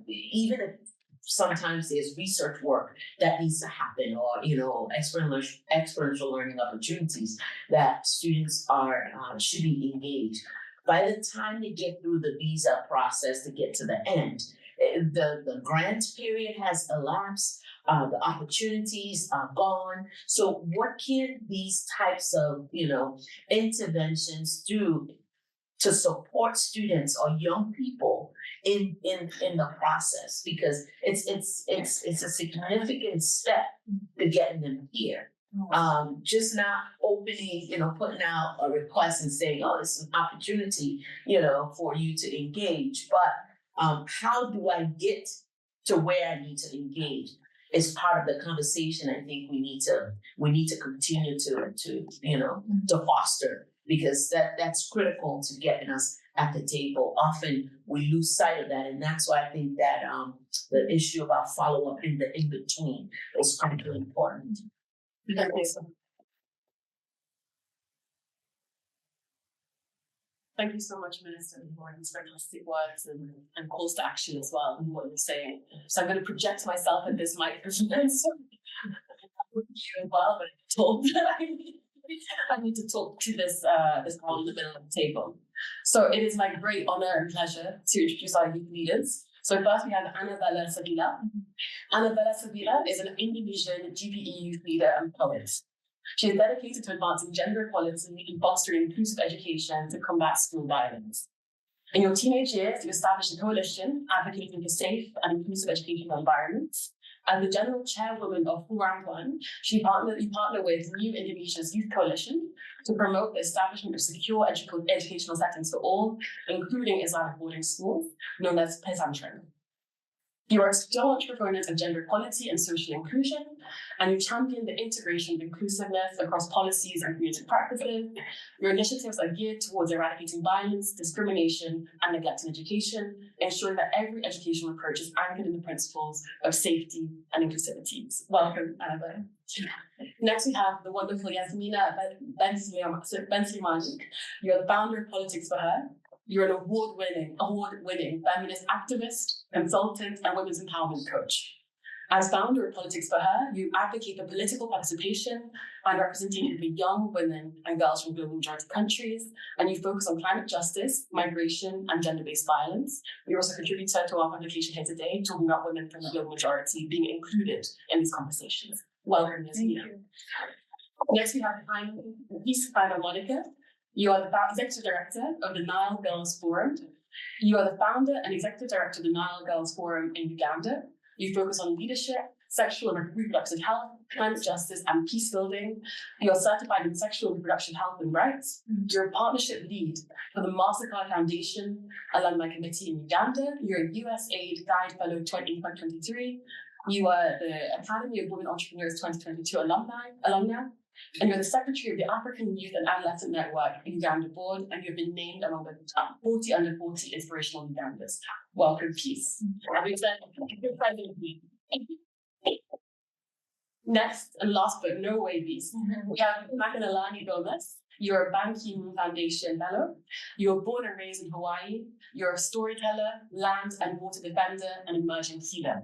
even if sometimes there's research work that needs to happen, or experiential learning opportunities that students should be engaged. By the time they get through the visa process to get to the end, the grant period has elapsed, the opportunities are gone. So what can these types of, interventions do to support students or young people in the process? Because it's a significant step to getting them here. Just not opening, putting out a request and saying, oh, this is an opportunity, for you to engage. But how do I get to where I need to engage is part of the conversation. I think we need to continue to foster, because that's critical to getting us at the table. Often we lose sight of that, and that's why I think that the issue about follow up in the in between is critically important. Thank you so much, Minister, for these fantastic words and calls to action as well in what you're saying. So I'm going to project myself at this microphone. As well, but I'm told that I need to talk to this girl in the middle of the table. So it is my great honor and pleasure to introduce our youth leaders. So first we have Annabella Sabila. Annabella Sabila is an Indonesian GPE youth leader and poet. She is dedicated to advancing gender equality and fostering inclusive education to combat school violence. In your teenage years, you established a coalition advocating for safe and inclusive educational environments. As the general chairwoman of Furangwan, you partner with New Indonesia's Youth Coalition to promote the establishment of secure educational settings for all, including Islamic boarding schools, known as pesantren. You are a staunch proponent of gender equality and social inclusion, and you champion the integration of inclusiveness across policies and community practices. Your initiatives are geared towards eradicating violence, discrimination, and neglect in education, ensuring that every educational approach is anchored in the principles of safety and inclusivity. Welcome, Annabelle. Next, we have the wonderful Yasmina Ben-Slimani. You're the founder of Politics for Her. You're an award-winning feminist activist, consultant, and women's empowerment coach. As founder of Politics for Her, you advocate for political participation and representation for young women and girls from global majority countries, and you focus on climate justice, migration, and gender-based violence. You're also a contributor to our publication here today, talking about women from the global majority being included in these conversations. Welcome, Yasmina. Next, we have Peace Monica. You are the executive director of the Nile Girls Forum. You are the founder and executive director of the Nile Girls Forum in Uganda. You focus on leadership, sexual and reproductive health, climate justice, and peace building. You are certified in sexual and reproductive health and rights. You're a partnership lead for the Mastercard Foundation Alumni Committee in Uganda. You're a USAID Guide Fellow in 2023. You are the Academy of Women Entrepreneurs 2022 alumna. and you're the secretary of the African Youth and Adolescent Network Uganda Board, and you've been named among the 40 under 40 inspirational Ugandans. Welcome, Peace. As we said, good President. Next and last but no way least, we have Makanalani Gomez. You're a Ban Ki-moon Foundation Fellow. You were born and raised in Hawaii. You're a storyteller, land and water defender, and emerging healer.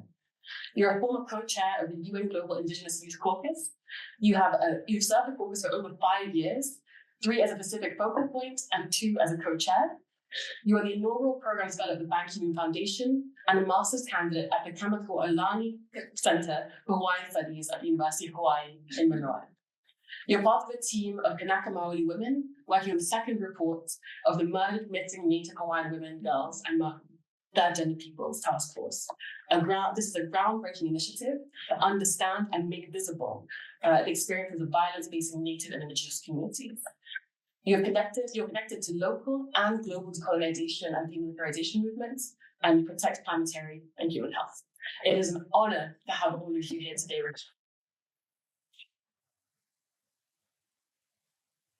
You're a former co-chair of the UN Global Indigenous Youth Caucus. You've served the caucus for over 5 years, 3 as a Pacific focal point and 2 as a co-chair. You are the inaugural Programs Fellow at the Ban Ki-moon Foundation and a master's candidate at the Kamako-Olani Center for Hawaiian Studies at the University of Hawaii in Manoa. You're part of a team of Kanaka Maoli women working on the second report of the Murdered Missing Native Hawaiian Women, Girls, and Third Gender Peoples Task Force. This is a groundbreaking initiative to understand and make visible the experiences of violence facing Native and Indigenous communities. You're connected to local and global decolonization and demilitarization movements, and you protect planetary and human health. It is an honor to have all of you here today, Richard.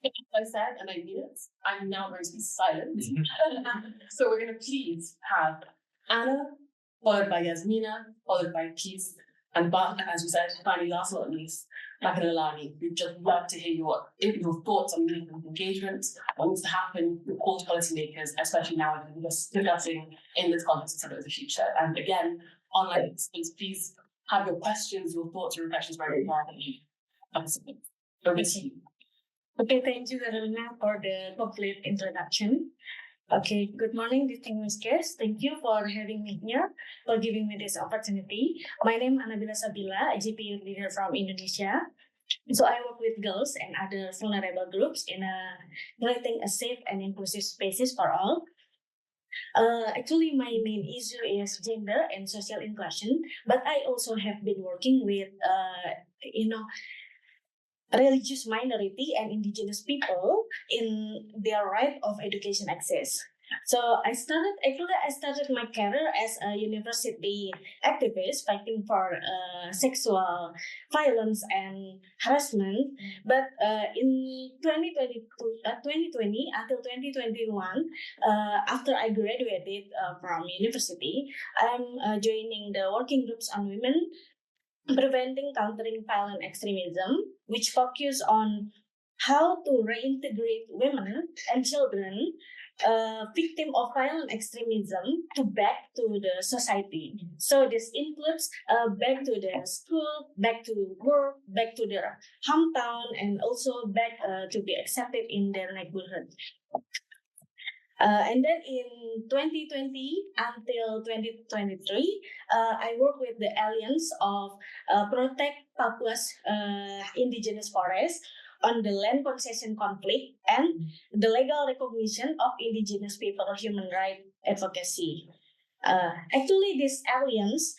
As I said, and I mean it, I'm now going to be silent. So we're going to please have Anna, followed by Yasmina, followed by Peace, and Bach, as we said, finally, last but not least, Makanalani. We'd just love to hear your thoughts on meaningful engagement, what needs to happen with all policymakers, especially now as we're discussing in this context of the future. And again, online participants, please have your questions, your thoughts, your reflections very clearly. Over to you. Okay, thank you, Carolina, for the complete introduction. Okay, good morning, distinguished guests. Thank you for having me here, for giving me this opportunity. My name is Anabila Sabila, a GPU leader from Indonesia. So I work with girls and other vulnerable groups in creating a safe and inclusive spaces for all. Actually, my main issue is gender and social inclusion, but I also have been working with, religious minority and indigenous people in their right of education access. So I started my career as a university activist fighting for sexual violence and harassment. But in 2020 until 2021, after I graduated from university, I'm joining the working groups on women, preventing countering violent extremism, which focus on how to reintegrate women and children victim of violent extremism to back to the society. So this includes back to the school, back to work, back to their hometown, and also back to be accepted in their neighborhood. And then in 2020 until 2023, I work with the Alliance of Protect Papua's Indigenous Forests on the land concession conflict and the legal recognition of indigenous people human rights advocacy. Actually, this alliance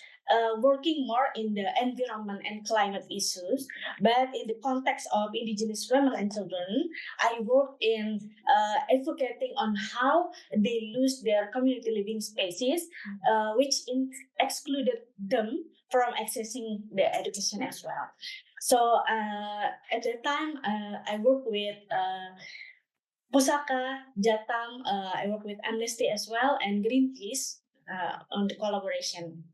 working more in the environment and climate issues, but in the context of indigenous women and children, I work in advocating on how they lose their community living spaces, which excluded them from accessing the education as well. So at that time, I work with Pusaka, Jatam, I work with Amnesty as well, and Greenpeace on the collaboration.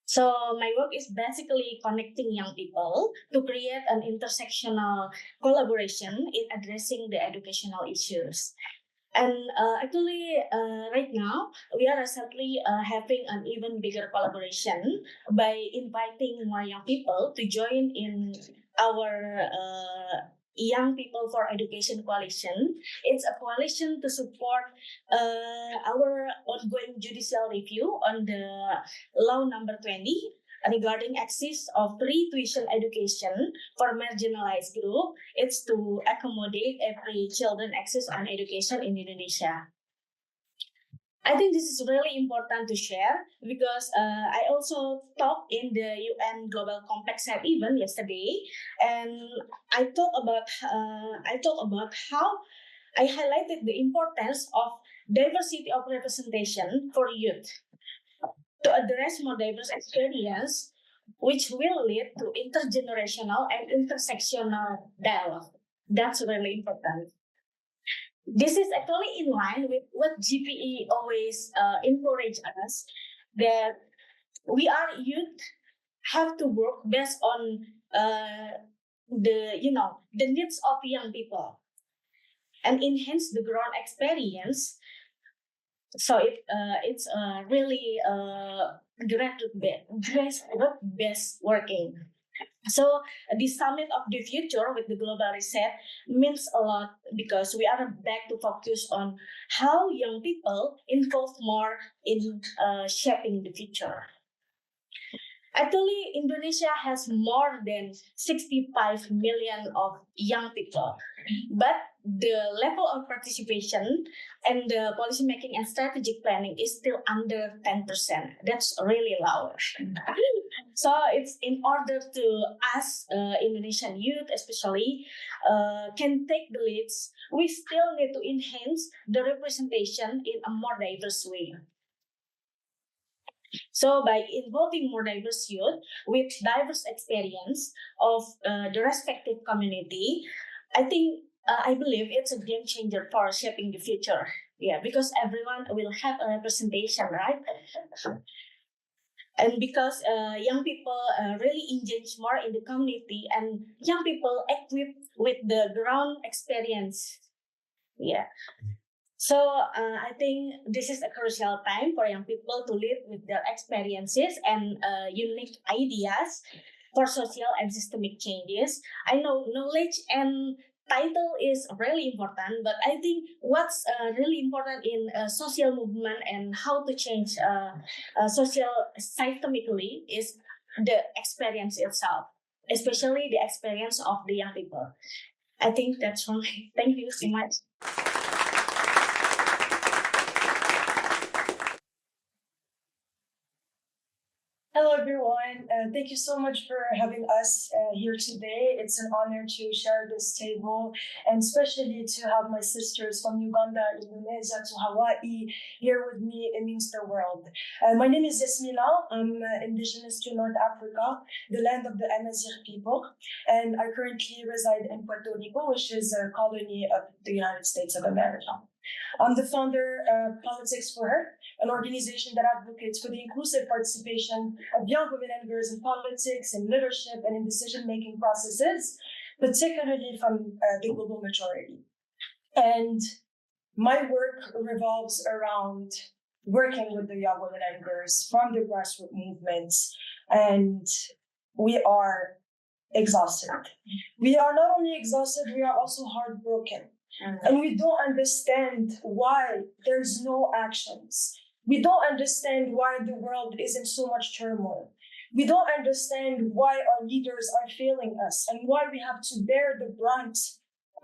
So my work is basically connecting young people to create an intersectional collaboration in addressing the educational issues. And actually, right now, we are recently having an even bigger collaboration by inviting more young people to join in our Young People for Education Coalition. It's a coalition to support our ongoing judicial review on the law number 20 regarding access of free tuition education for marginalized group. It's to accommodate every children access on education in Indonesia. I think this is really important to share because I also talked in the UN Global Compact Set event yesterday, and I talk about how I highlighted the importance of diversity of representation for youth to address more diverse experience. which will lead to intergenerational and intersectional dialogue. That's really important. This is actually in line with what GPE always encourage us, that we are youth have to work based on the needs of young people and enhance the ground experience. So it's really grassroots-based working. So the summit of the future with the global reset means a lot because we are back to focus on how young people involve more in shaping the future. Actually, Indonesia has more than 65 million of young people, but the level of participation and the policymaking and strategic planning is still under 10%. That's really low. So it's in order to us, Indonesian youth especially, can take the leads, we still need to enhance the representation in a more diverse way. So by involving more diverse youth with diverse experience of the respective community, I believe it's a game changer for shaping the future. Yeah, because everyone will have a representation, right? And because young people really engage more in the community, and young people equipped with the ground experience. Yeah. So I think this is a crucial time for young people to lead with their experiences and unique ideas for social and systemic changes. I know knowledge and title is really important, but I think what's really important in social movement and how to change social systemically is the experience itself, especially the experience of the young people. I think that's from me. Thank you so much. Hello, everyone. Thank you so much for having us here today. It's an honor to share this table, and especially to have my sisters from Uganda, Indonesia, to Hawaii here with me. It means the world. My name is Yasmina. I'm indigenous to North Africa, the land of the Amazigh people, and I currently reside in Puerto Rico, which is a colony of the United States of America. I'm the founder of Politics for Her, an organization that advocates for the inclusive participation of young women and girls in politics, in leadership, and in decision-making processes, particularly from the global majority. And my work revolves around working with the young women and girls from the grassroots movements, and we are exhausted. We are not only exhausted, we are also heartbroken. And we don't understand why there's no actions. We don't understand why the world is in so much turmoil. We don't understand why our leaders are failing us and why we have to bear the brunt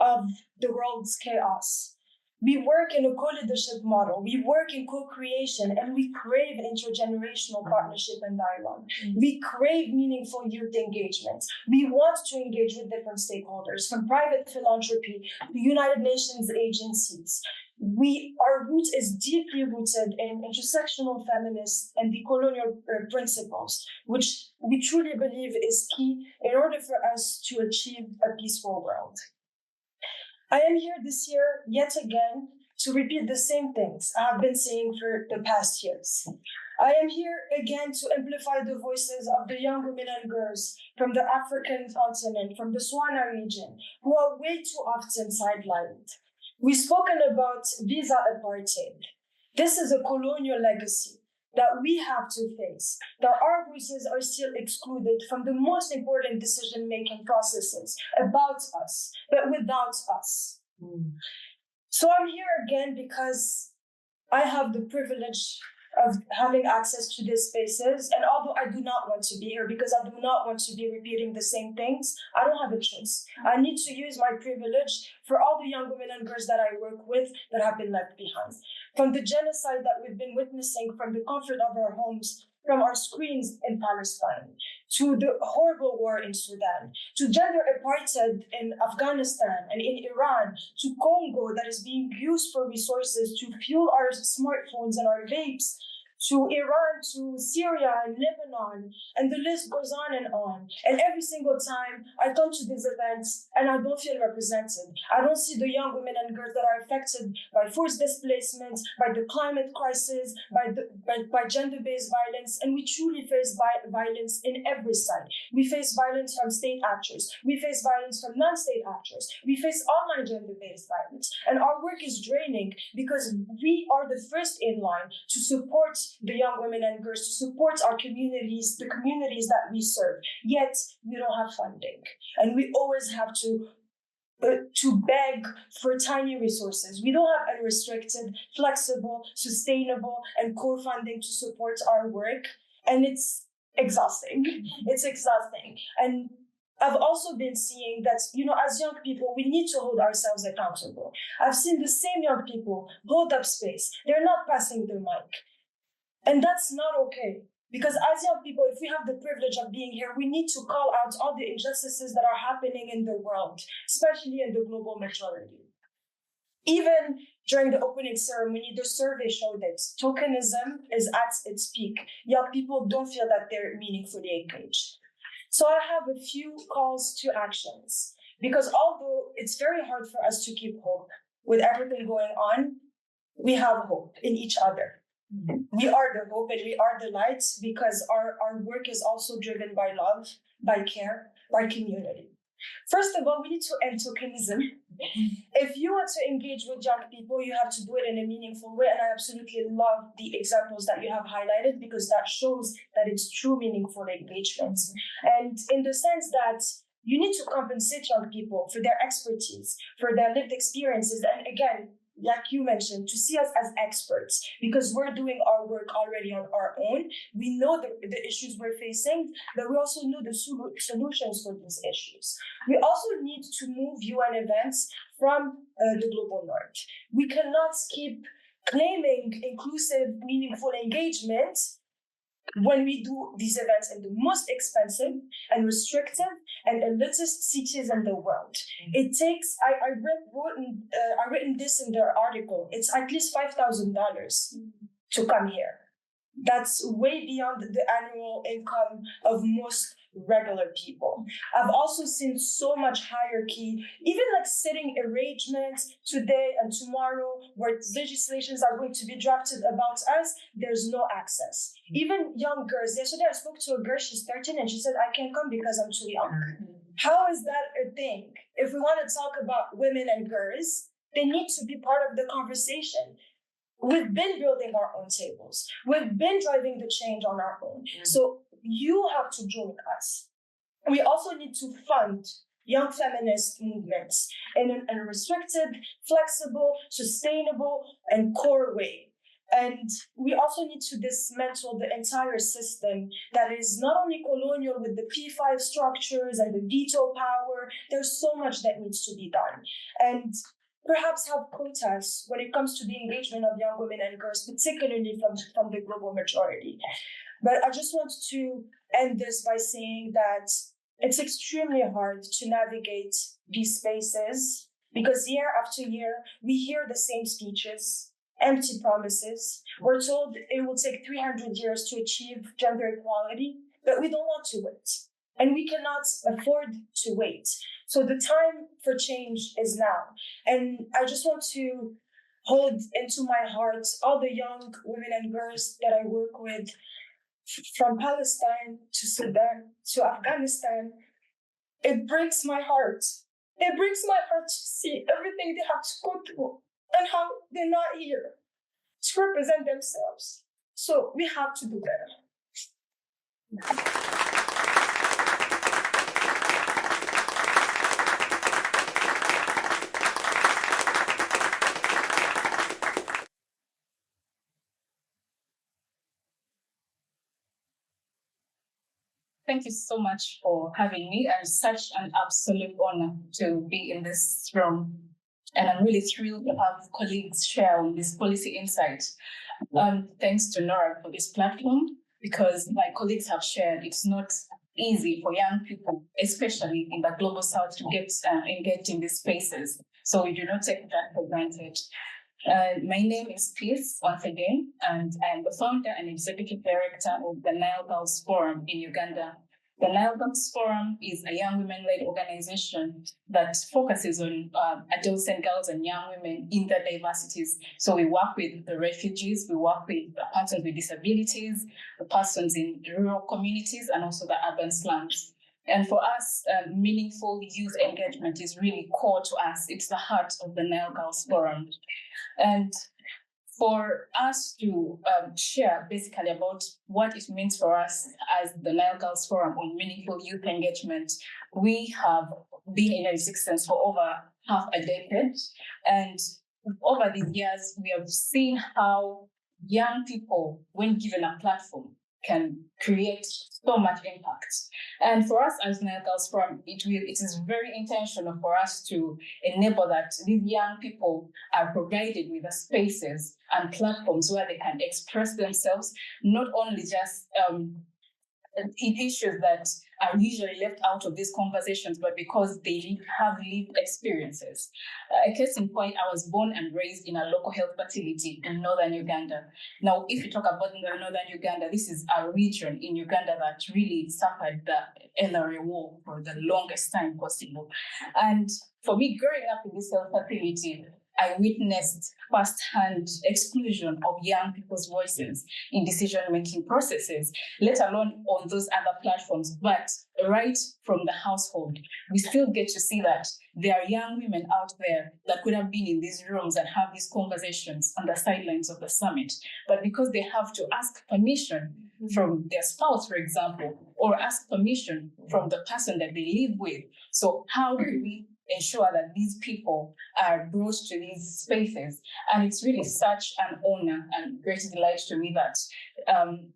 of the world's chaos. We work in a co-leadership model, we work in co-creation, and we crave intergenerational partnership and dialogue. We crave meaningful youth engagement. We want to engage with different stakeholders, from private philanthropy to United Nations agencies. Our root is deeply rooted in intersectional feminist and decolonial principles, which we truly believe is key in order for us to achieve a peaceful world. I am here this year, yet again, to repeat the same things I have been saying for the past years. I am here again to amplify the voices of the young women and girls from the African continent, from the Swana region, who are way too often sidelined. We've spoken about visa apartheid. This is a colonial legacy that we have to face, that our voices are still excluded from the most important decision-making processes about us, but without us. So I'm here again because I have the privilege of having access to these spaces, and although I do not want to be here because I do not want to be repeating the same things, I don't have a choice. I need to use my privilege for all the young women and girls that I work with that have been left behind. From the genocide that we've been witnessing from the comfort of our homes, from our screens in Palestine, to the horrible war in Sudan, to gender apartheid in Afghanistan and in Iran, to Congo that is being used for resources to fuel our smartphones and our vapes, to Iran, to Syria and Lebanon, and the list goes on. And every single time I come to these events and I don't feel represented. I don't see the young women and girls that are affected by forced displacement, by the climate crisis, by gender-based violence, and we truly face violence in every side. We face violence from state actors. We face violence from non-state actors. We face online gender-based violence. And our work is draining because we are the first in line to support the young women and girls, to support our communities, the communities that we serve. Yet we don't have funding. And we always have to beg for tiny resources. We don't have unrestricted, flexible, sustainable, and core funding to support our work. And it's exhausting. It's exhausting. And I've also been seeing that, as young people, we need to hold ourselves accountable. I've seen the same young people hold up space. They're not passing the mic. And that's not okay. Because as young people, if we have the privilege of being here, we need to call out all the injustices that are happening in the world, especially in the global majority. Even during the opening ceremony, the survey showed it. Tokenism is at its peak. Young people don't feel that they're meaningfully engaged. So I have a few calls to actions, because although it's very hard for us to keep hope with everything going on, we have hope in each other. We are the hope and we are the light, because our work is also driven by love, by care, by community. First of all, we need to end tokenism. If you want to engage with young people, you have to do it in a meaningful way. And I absolutely love the examples that you have highlighted, because that shows that it's true meaningful engagement. And in the sense that you need to compensate young people for their expertise, for their lived experiences. And again, like you mentioned, to see us as experts, because we're doing our work already on our own. We know the issues we're facing, but we also know the solutions for these issues. We also need to move UN events from the global north. We cannot keep claiming inclusive, meaningful engagement when we do these events in the most expensive and restrictive and elitist cities in the world. It takes, I written this in their article, it's at least $5,000 to come here. That's way beyond the annual income of most regular people. I've also seen so much hierarchy, even like sitting arrangements today and tomorrow where legislations are going to be drafted about us, there's no access. Even young girls, yesterday I spoke to a girl, she's 13, and she said, I can't come because I'm too young. How is that a thing? If we want to talk about women and girls, they need to be part of the conversation. We've been building our own tables. We've been driving the change on our own. So you have to join us. We also need to fund young feminist movements in an unrestricted, flexible, sustainable, and core way. And we also need to dismantle the entire system that is not only colonial with the P5 structures and the veto power. There's so much that needs to be done. And perhaps have quotas when it comes to the engagement of young women and girls, particularly from the global majority. But I just want to end this by saying that it's extremely hard to navigate these spaces, because year after year, we hear the same speeches, empty promises. We're told it will take 300 years to achieve gender equality, but we don't want to wait. And we cannot afford to wait. So the time for change is now. And I just want to hold into my heart all the young women and girls that I work with, from Palestine to Sudan to Afghanistan. It breaks my heart. It breaks my heart to see everything they have to go through and how they're not here to represent themselves. So we have to do better. Thank you so much for having me. It's such an absolute honor to be in this room. And I'm really thrilled to have colleagues share on this policy insight. Thanks to NORRAG for this platform, because my colleagues have shared, it's not easy for young people, especially in the global south, to get engaged in these spaces. So we do not take that for granted. My name is Peace, once again, and I'm the founder and executive director of the Nile Girls Forum in Uganda. The Nile Girls Forum is a young women-led organization that focuses on adolescent girls and young women in their diversities. So we work with the refugees, we work with persons with disabilities, the persons in rural communities, and also the urban slums. And for us, meaningful youth engagement is really core to us. It's the heart of the Nile Girls Forum. And for us to share basically about what it means for us as the Nile Girls Forum on meaningful youth engagement, we have been in existence for over half a decade. And over these years, we have seen how young people, when given a platform, can create so much impact. And for us as Nile Girls Forum, it is very intentional for us to enable that these young people are provided with the spaces and platforms where they can express themselves, not only just in issues that are usually left out of these conversations, but because they have lived experiences. A case in point, I was born and raised in a local health facility in northern Uganda. Now, if you talk about northern Uganda, this is a region in Uganda that really suffered the NRA war for the longest time possible. And for me, growing up in this health facility, I witnessed firsthand exclusion of young people's voices in decision-making processes, let alone on those other platforms. But right from the household, we still get to see that there are young women out there that could have been in these rooms and have these conversations on the sidelines of the summit. But because they have to ask permission from their spouse, for example, or ask permission from the person that they live with. So how do we ensure that these people are brought to these spaces? And it's really such an honor and great delight to me that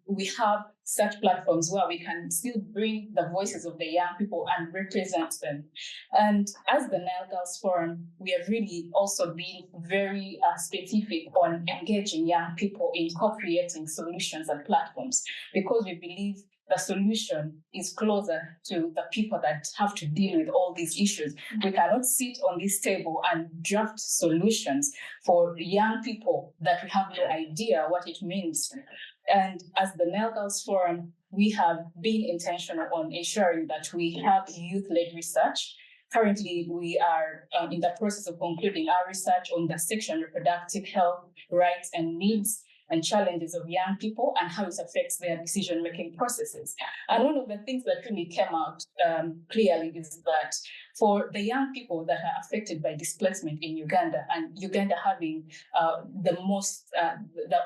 we have such platforms where we can still bring the voices of the young people and represent them. And as the Nile Girls Forum, we have really also been very specific on engaging young people in co-creating solutions and platforms, because we believe the solution is closer to the people that have to deal with all these issues. We cannot sit on this table and draft solutions for young people that we have no idea what it means. And as the Nile Girls Forum, we have been intentional on ensuring that we have youth-led research. Currently, we are in the process of concluding our research on the sexual and reproductive health, rights, and needs and challenges of young people and how it affects their decision-making processes. And one of the things that really came out clearly is that for the young people that are affected by displacement in Uganda, and Uganda having the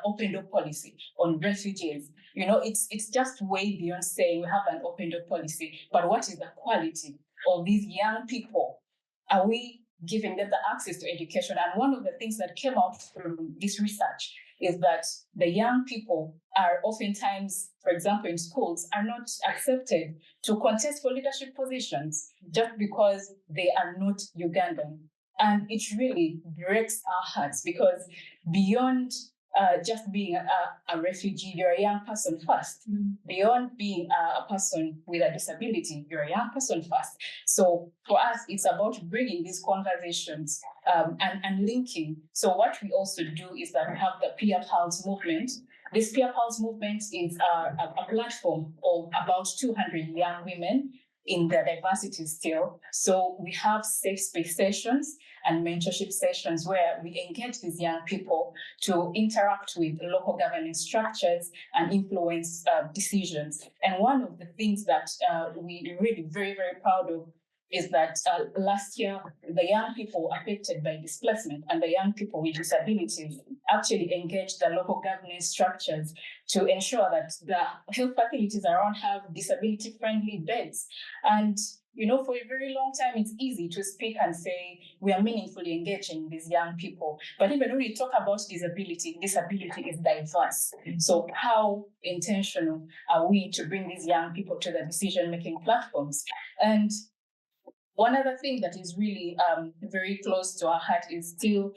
open door policy on refugees, it's just way beyond saying we have an open door policy, but what is the quality of these young people? Are we giving them the access to education? And one of the things that came out from this research is that the young people are oftentimes, for example, in schools, are not accepted to contest for leadership positions just because they are not Ugandan. And it really breaks our hearts, because beyond just being a refugee, you're a young person first. Beyond being a person with a disability, you're a young person first. So for us, it's about bringing these conversations and linking. So what we also do is that we have the Peer Pulse movement. This Peer Pulse movement is a platform of about 200 young women in their diversity still. So we have safe space sessions and mentorship sessions where we engage these young people to interact with local governance structures and influence decisions. And one of the things that we're really very, very proud of is that last year, the young people affected by displacement and the young people with disabilities actually engaged the local governance structures to ensure that the health facilities around have disability-friendly beds. And for a very long time, it's easy to speak and say we are meaningfully engaging these young people. But even when we talk about disability is diverse. So how intentional are we to bring these young people to the decision-making platforms? And one other thing that is really very close to our heart is still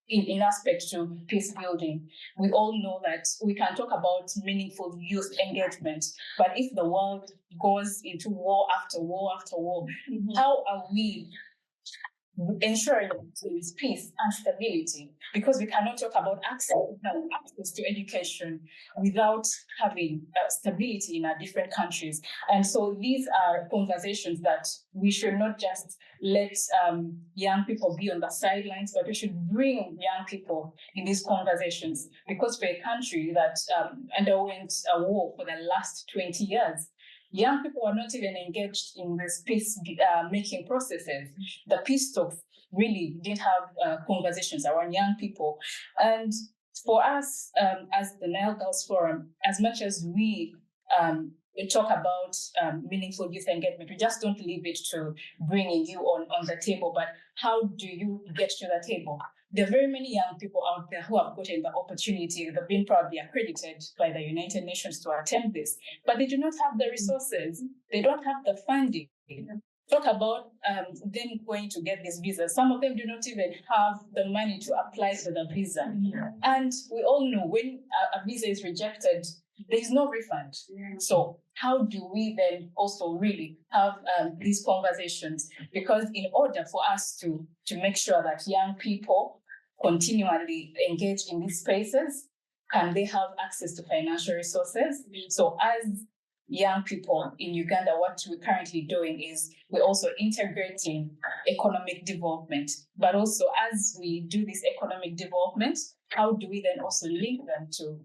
in aspect to peace building. We all know that we can talk about meaningful youth engagement, but if the world goes into war after war after war, how are we ensuring there is peace and stability, because we cannot talk about access to education without having stability in our different countries. And so these are conversations that we should not just let young people be on the sidelines, but we should bring young people in these conversations, because we're a country that underwent a war for the last 20 years. Young people are not even engaged in this peace-making processes. The peace talks really didn't have conversations around young people. And for us, as the Nile Girls Forum, as much as we talk about meaningful youth engagement, we just don't leave it to bringing you on the table, but how do you get to the table? There are very many young people out there who have gotten the opportunity. They've been probably accredited by the United Nations to attend this, but they do not have the resources. They don't have the funding. Talk about them going to get this visa. Some of them do not even have the money to apply for the visa. And we all know when a visa is rejected, there is no refund. So how do we then also really have these conversations? Because in order for us to make sure that young people continually engage in these spaces, can they have access to financial resources? So as young people in Uganda, what we're currently doing is we're also integrating economic development. But also as we do this economic development, how do we then also link them to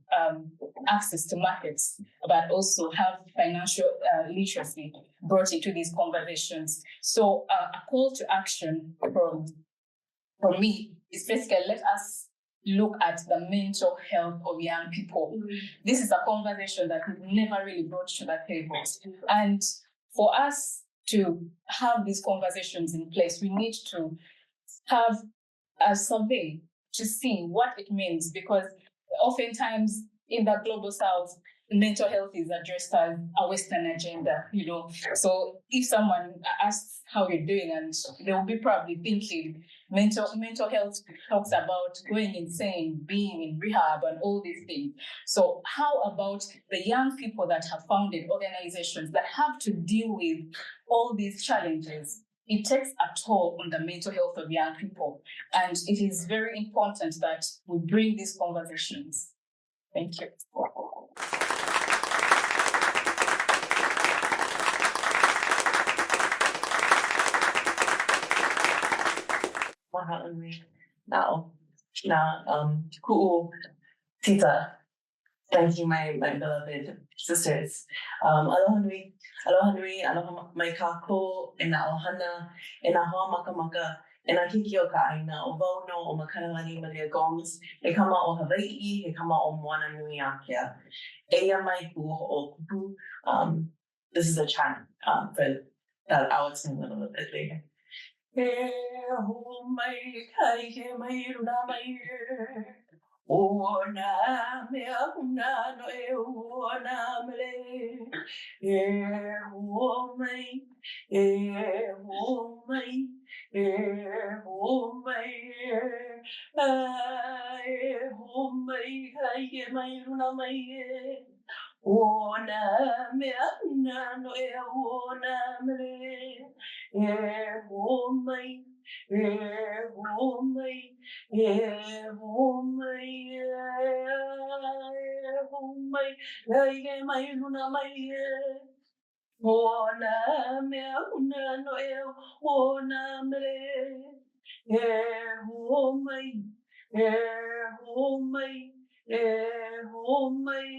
access to markets, but also have financial literacy brought into these conversations? So a call to action from me is basically let us look at the mental health of young people. This is a conversation that we've never really brought to the table. And for us to have these conversations in place, we need to have a survey to see what it means, because oftentimes in the global south, mental health is addressed as a Western agenda, So if someone asks how you're doing, and they will be probably thinking mental health talks about going insane, being in rehab, and all these things. So how about the young people that have founded organizations that have to deal with all these challenges? It takes a toll on the mental health of young people. And it is very important that we bring these conversations. Thank you. Cool. Tita. Thank you, my beloved sisters. Aloha nui, aloha mai kako, ina ohana, ina hoa maka maka, ina kiki o ka aina, o wau no o makanalani Malia Gomes, e kama o Hawaii, e kama o Moana Nui Akea. Eia mai ku o kupu. This is a chant for that I'll sing a little bit later. E ho mai kai he mai runa mai ona me una no e ona mele e ho mai e ho mai e ho mai e ho mai kai he mai runa mai ona me una no e ona mele e ho mai e ho mai e ho mai e mai luna mai ona me una no e ona mele e ho mai e ho mai e ho mai.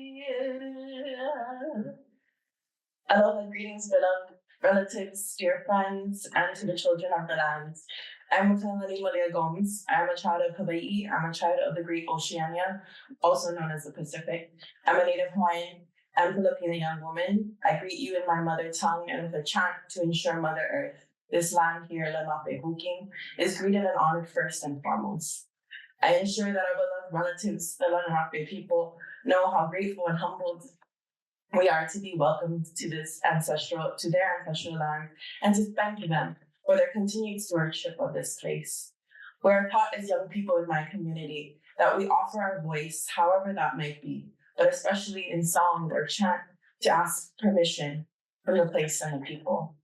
Aloha, greetings, beloved relatives, dear friends, and to the children of the land. I'm Makanalani Malia Gomes. I'm a child of Hawaii. I'm a child of the Great Oceania, also known as the Pacific. I'm a native Hawaiian and Filipino young woman. I greet you in my mother tongue and with a chant to ensure Mother Earth, this land here, Lenape Huking, is greeted and honored first and foremost. I ensure that our beloved relatives, the Lenape people, know how grateful and humbled we are to be welcomed to their ancestral land, and to thank them for their continued stewardship of this place. We are taught as young people in my community that we offer our voice, however that might be, but especially in song or chant, to ask permission from the place and the people,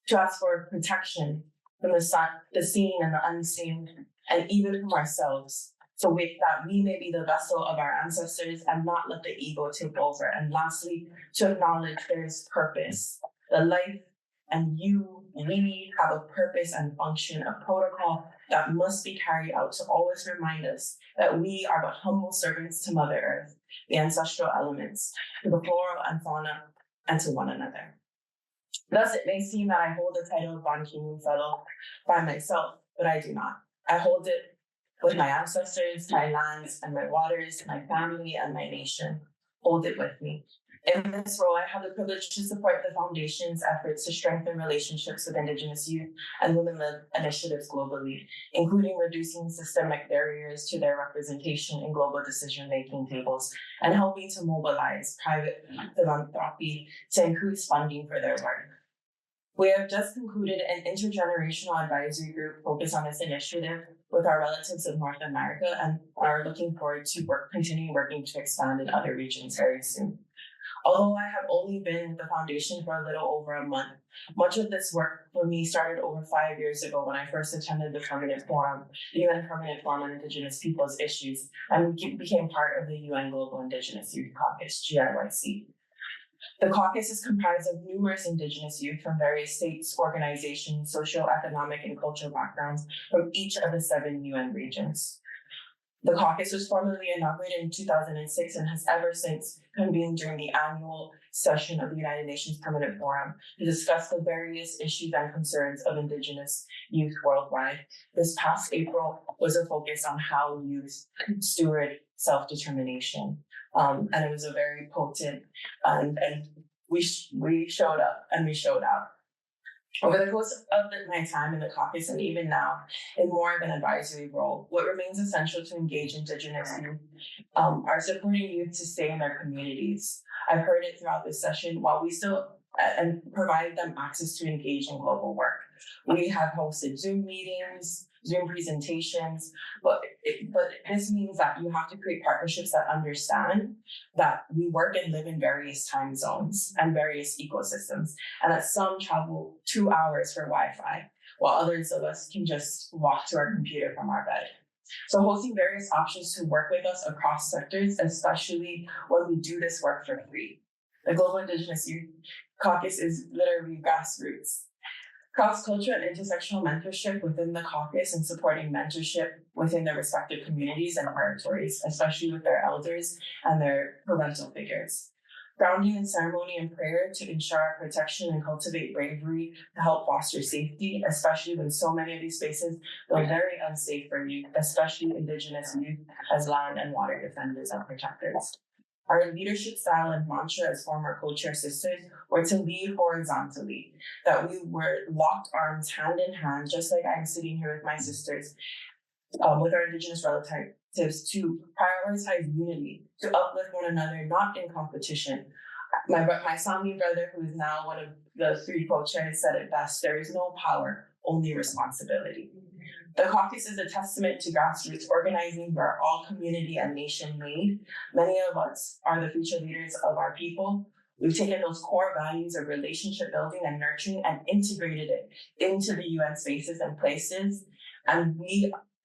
to ask for protection from the seen and the unseen, and even from ourselves, so that we may be the vessel of our ancestors and not let the ego take over. And lastly, to acknowledge there is purpose. The life and we have a purpose and function, a protocol that must be carried out to always remind us that we are but humble servants to Mother Earth, the ancestral elements, to the flora and fauna, and to one another. Thus, it may seem that I hold the title of Ban Ki-moon Fellow by myself, but I do not. I hold it with my ancestors, my lands, and my waters, my family, and my nation. Hold it with me. In this role, I have the privilege to support the Foundation's efforts to strengthen relationships with Indigenous youth and women-led initiatives globally, including reducing systemic barriers to their representation in global decision-making tables and helping to mobilize private philanthropy to increase funding for their work. We have just concluded an intergenerational advisory group focused on this initiative with our relatives of North America and are looking forward to continuing working to expand in other regions very soon. Although I have only been with the Foundation for a little over a month, much of this work for me started over 5 years ago when I first attended the Permanent Forum, the UN Permanent Forum on Indigenous Peoples Issues, and became part of the UN Global Indigenous Youth Caucus, GIYC. The caucus is comprised of numerous Indigenous youth from various states, organizations, socioeconomic and cultural backgrounds from each of the 7 UN regions. The caucus was formally inaugurated in 2006 and has ever since convened during the annual session of the United Nations Permanent Forum to discuss the various issues and concerns of Indigenous youth worldwide. This past April was a focus on how youth steward self-determination. And it was a very potent, and we showed up and we showed out. Over the course of my time in the caucus and even now in more of an advisory role, what remains essential to engage Indigenous youth are supporting youth to stay in their communities. I've heard it throughout this session, while we still and provide them access to engage in global work. We have hosted Zoom meetings, Zoom presentations, but this means that you have to create partnerships that understand that we work and live in various time zones and various ecosystems, and that some travel 2 hours for Wi-Fi, while others of us can just walk to our computer from our bed. So hosting various options to work with us across sectors, especially when we do this work for free. The Global Indigenous Youth Caucus is literally grassroots. Cross-cultural and intersectional mentorship within the caucus and supporting mentorship within their respective communities and territories, especially with their elders and their parental figures. Grounding in ceremony and prayer to ensure our protection and cultivate bravery to help foster safety, especially when so many of these spaces feel very unsafe for youth, especially Indigenous youth as land and water defenders and protectors. Our leadership style and mantra as former co-chair sisters were to lead horizontally, that we were locked arms hand in hand, just like I'm sitting here with my sisters, with our Indigenous relatives, to prioritize unity, to uplift one another, not in competition. My Sami brother, who is now one of the 3 co-chairs, said it best: there is no power, only responsibility. The caucus is a testament to grassroots organizing where all community and nation made. Many of us are the future leaders of our people. We've taken those core values of relationship building and nurturing and integrated it into the UN spaces and places. And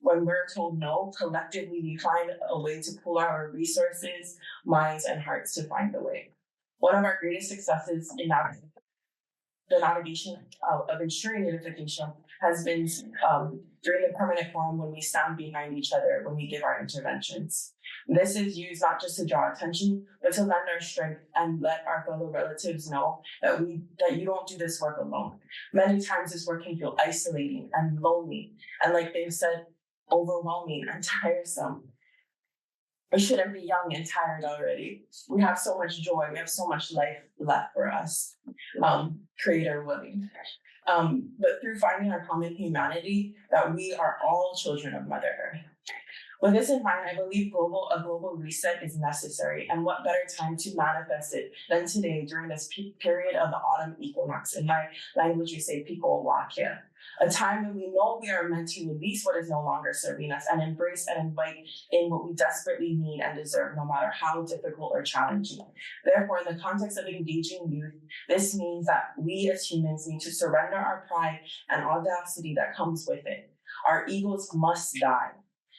when we're told no, collectively we find a way to pool our resources, minds, and hearts to find a way. One of our greatest successes in the navigation of ensuring unification has been during the Permanent Forum, when we stand behind each other, when we give our interventions. This is used not just to draw attention, but to lend our strength and let our fellow relatives know that you don't do this work alone. Many times this work can feel isolating and lonely, and like they've said, overwhelming and tiresome. We shouldn't be young and tired already. We have so much joy. We have so much life left for us, creator willing. But through finding our common humanity, that we are all children of Mother Earth. With this in mind, I believe a global reset is necessary, and what better time to manifest it than today during this period of the autumn equinox. In my language, we say Piko Wakia, a time when we know we are meant to release what is no longer serving us and embrace and invite in what we desperately need and deserve, no matter how difficult or challenging. Therefore, in the context of engaging youth, this means that we as humans need to surrender our pride and audacity that comes with it. Our egos must die.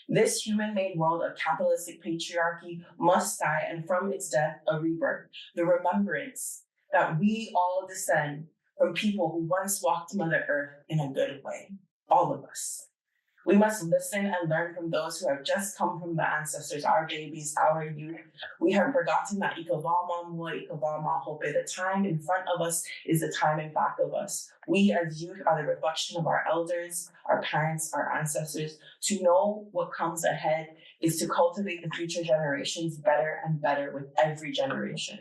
This human-made world of capitalistic patriarchy must die, and from its death, a rebirth. The remembrance that we all descend from people who once walked Mother Earth in a good way. All of us. We must listen and learn from those who have just come from the ancestors, our babies, our youth. We have forgotten that the time in front of us is the time in back of us. We as youth are the reflection of our elders, our parents, our ancestors. To know what comes ahead is to cultivate the future generations better and better with every generation.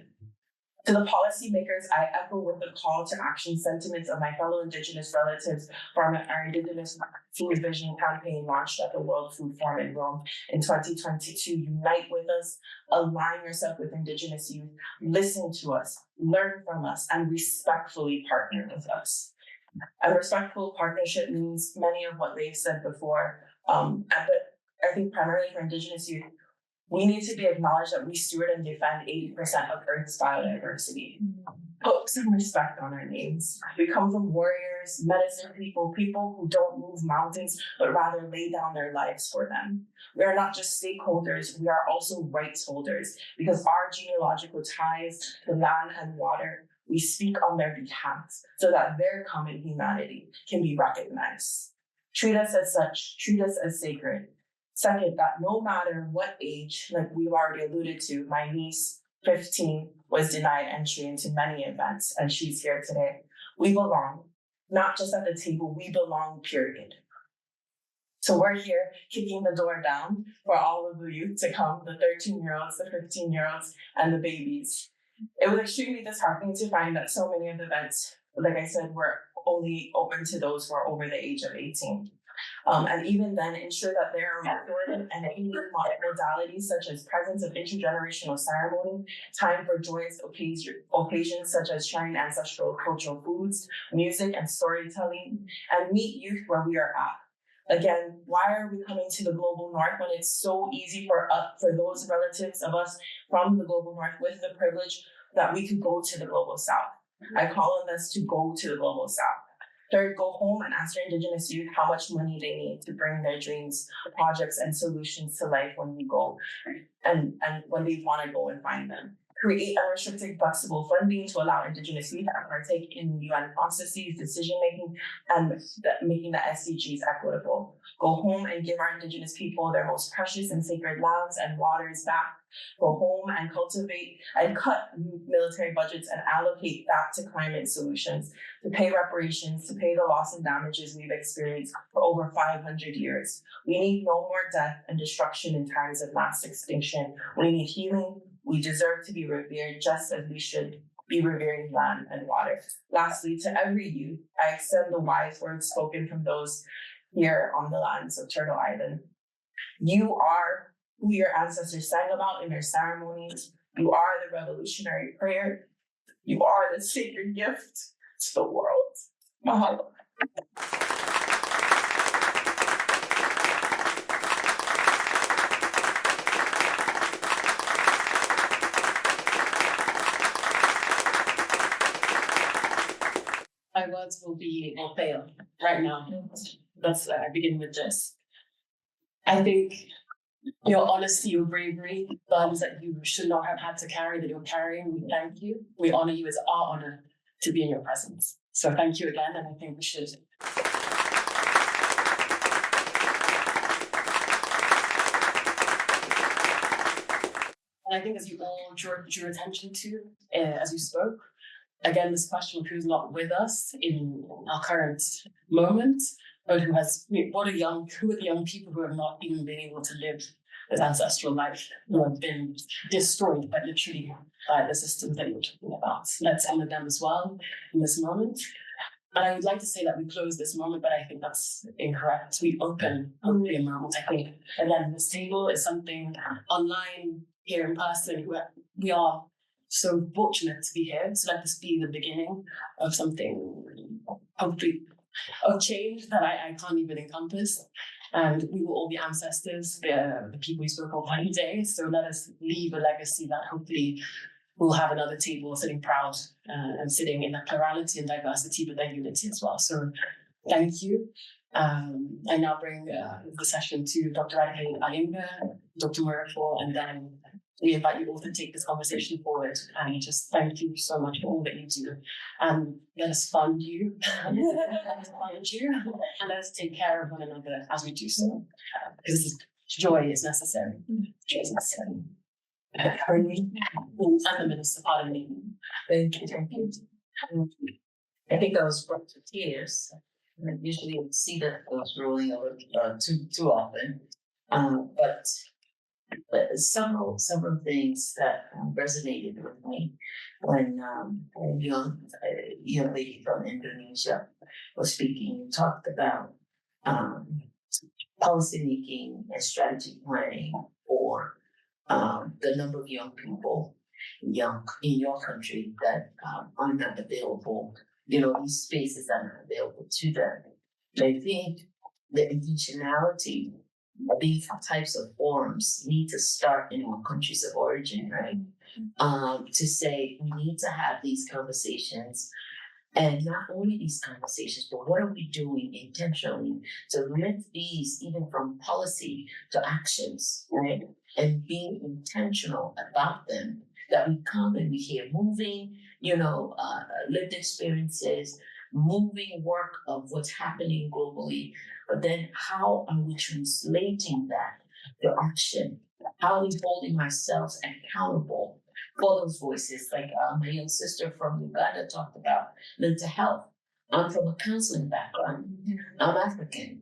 To the policymakers, I echo with the call to action sentiments of my fellow Indigenous relatives from our Indigenous Food Vision campaign launched at the World Food Forum in Rome in 2022. Unite with us, align yourself with Indigenous youth, listen to us, learn from us, and respectfully partner with us. A respectful partnership means many of what they've said before, but I think primarily for Indigenous youth, we need to be acknowledged that we steward and defend 80% of Earth's biodiversity. Put some respect on our names. We come from warriors, medicine people, people who don't move mountains, but rather lay down their lives for them. We are not just stakeholders, we are also rights holders, because our genealogical ties to land and water, we speak on their behalf so that their common humanity can be recognized. Treat us as such, treat us as sacred. Second, that no matter what age, like we've already alluded to, my niece, 15, was denied entry into many events, and she's here today. We belong, not just at the table, we belong, period. So we're here kicking the door down for all of the youth to come, the 13-year-olds, the 15-year-olds, and the babies. It was extremely disheartening to find that so many of the events, like I said, were only open to those who are over the age of 18. And even then, ensure that there are recorded and any modalities such as presence of intergenerational ceremony, time for joyous occasions such as sharing ancestral cultural foods, music, and storytelling, and meet youth where we are at. Again, why are we coming to the global north when it's so easy for those relatives of us from the global north with the privilege that we could go to the global south? I call on us to go to the global south. Third, go home and ask your Indigenous youth how much money they need to bring their dreams, projects, and solutions to life when we go and when they want to go and find them. Create unrestricted, flexible funding to allow Indigenous youth to partake in UN processes, decision-making, and making the SDGs equitable. Go home and give our Indigenous people their most precious and sacred lands and waters back. Go home and cultivate and cut military budgets and allocate that to climate solutions, to pay reparations, to pay the loss and damages we've experienced for over 500 years. We need no more death and destruction in times of mass extinction. We need healing. We deserve to be revered just as we should be revering land and water. Lastly, to every youth, I extend the wise words spoken from those here on the lands of Turtle Island. You are who your ancestors sang about in their ceremonies. You are the revolutionary prayer. You are the sacred gift to the world. Mahalo. My words will fail right now. That's I begin with this. I think your honesty, your bravery, burdens that you should not have had to carry, that you're carrying, we thank you. We honor you. It's our honor to be in your presence. So thank you again, and I think we should. And I think as you all drew attention to, as you spoke, again, this question of who's not with us in our current moment, but who are the young people who have not even been able to live this ancestral life, who have been destroyed, but literally by the systems that you're talking about. Let's honor them as well in this moment. And I would like to say that we close this moment, but I think that's incorrect. We open hopefully a moment. I think, again, this table is something online, here in person. We are so fortunate to be here. So let this be the beginning of something, hopefully, of change that I can't even encompass. And we will all be ancestors, the people we spoke of one day. So let us leave a legacy that hopefully we'll have another table sitting proud and sitting in that plurality and diversity, but then unity as well. So thank you. I now bring the session to Dr. Radhika Ayinga, Dr. Murafo, and then we invite you all to take this conversation forward. And just thank you so much for all that you do. And let us fund you. And let us take care of one another as we do so. Because joy is necessary. Joy is necessary. And the minister, pardon me. Thank you. I think I was brought to tears. I usually don't see that those rolling over too often. But several things that resonated with me when a young lady from Indonesia was speaking and talked about policymaking and strategy planning for the number of young people in your country that are not available, these spaces are not available to them. And I think the intentionality of these types of forums need to start in our countries of origin, right? To say we need to have these conversations. And not only these conversations, but what are we doing intentionally to lift these even from policy to actions, right? And being intentional about them, that we come and we hear moving, lived experiences, moving work of what's happening globally, but then how are we translating that to action? How are we holding ourselves accountable for those voices? Like my young sister from Uganda talked about mental health. I'm from a counseling background. I'm African.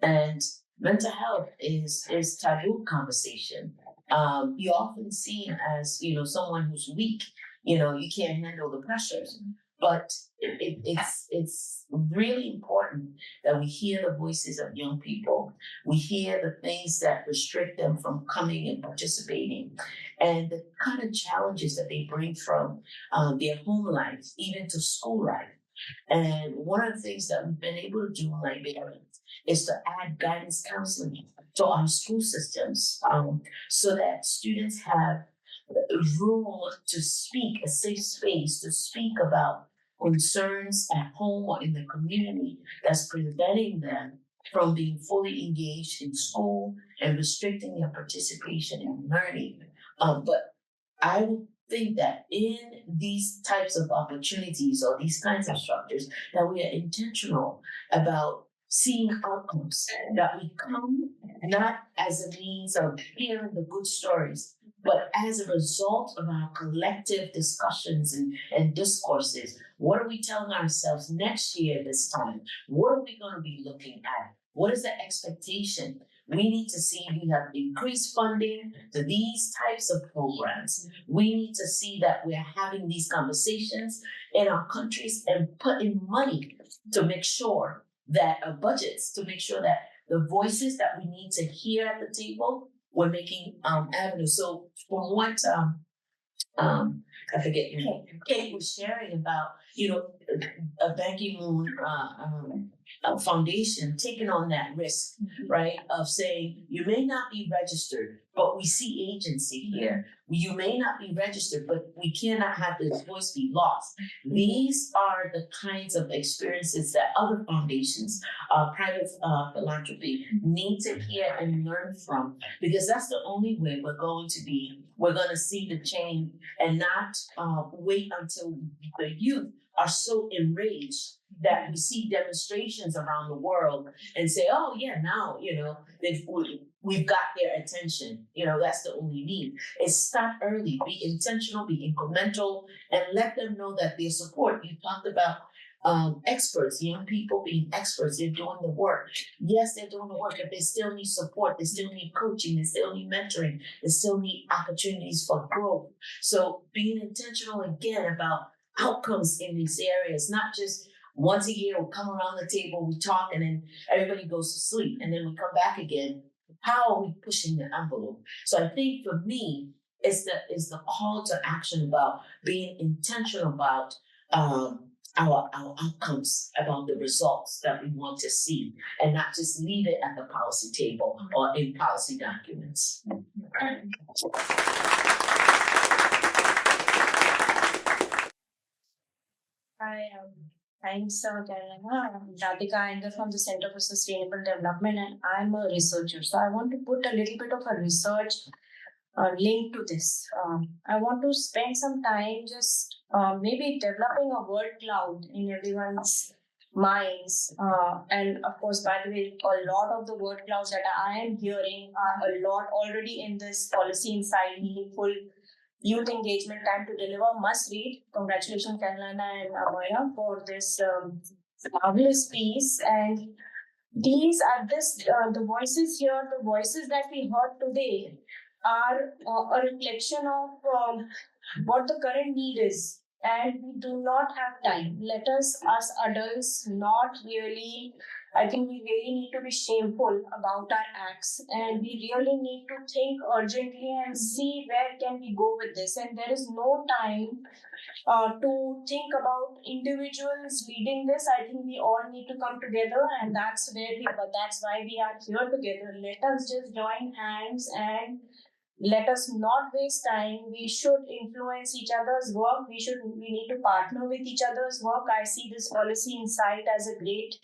And mental health is taboo conversation. You're often seen as, someone who's weak, you can't handle the pressures. But it's really important that we hear the voices of young people. We hear the things that restrict them from coming and participating, and the kind of challenges that they bring from their home life, even to school life. And one of the things that we've been able to do in Liberia is to add guidance counseling to our school systems, so that students have room to speak, a safe space to speak about concerns at home or in the community that's preventing them from being fully engaged in school and restricting their participation in learning. But I would think that in these types of opportunities or these kinds of structures, that we are intentional about seeing outcomes, that we come not as a means of hearing the good stories, but as a result of our collective discussions and discourses. What are we telling ourselves next year this time? What are we going to be looking at? What is the expectation? We need to see we have increased funding to these types of programs. We need to see that we're having these conversations in our countries and put in money to make sure that budgets, to make sure that the voices that we need to hear at the table, we're making avenues. So from what I forget your name, Kate was sharing about, a Ban Ki-moon foundation taking on that risk, right? Of saying, you may not be registered, but we see agency here. You may not be registered, but we cannot have this voice be lost. These are the kinds of experiences that other foundations, private philanthropy, need to hear and learn from, because that's the only way we're going to see the change, and not wait until the youth are so enraged that we see demonstrations around the world and say, oh yeah, now, we've got their attention. That's the only need. Is start early, be intentional, be incremental, and let them know that their support. You talked about experts, young people being experts, they're doing the work. Yes, they're doing the work, but they still need support, they still need coaching, they still need mentoring, they still need opportunities for growth. So being intentional again about outcomes in these areas, not just Once a year, we'll come around the table, we talk, and then everybody goes to sleep, and then we come back again. How are we pushing the envelope? So I think for me, it's the call to action about being intentional about our outcomes, about the results that we want to see, and not just leave it at the policy table or in policy documents. I'm Radhika Iyengar from the Center for Sustainable Development, and I'm a researcher. So I want to put a little bit of a research link to this. I want to spend some time just maybe developing a word cloud in everyone's minds. And of course, by the way, a lot of the word clouds that I am hearing are a lot already in this policy insight, meaningful youth engagement, time to deliver, must read. Congratulations, Carolina and Amoya, for this marvelous piece. And these are the voices here, the voices that we heard today are a reflection of what the current need is. And we do not have time. Let us, as adults, not really, I think we really need to be shameful about our acts, and we really need to think urgently and see where can we go with this. And there is no time to think about individuals leading this. I think we all need to come together, and that's why we are here together. Let us just join hands and let us not waste time. We should influence each other's work. We need to partner with each other's work. I see this policy insight as a great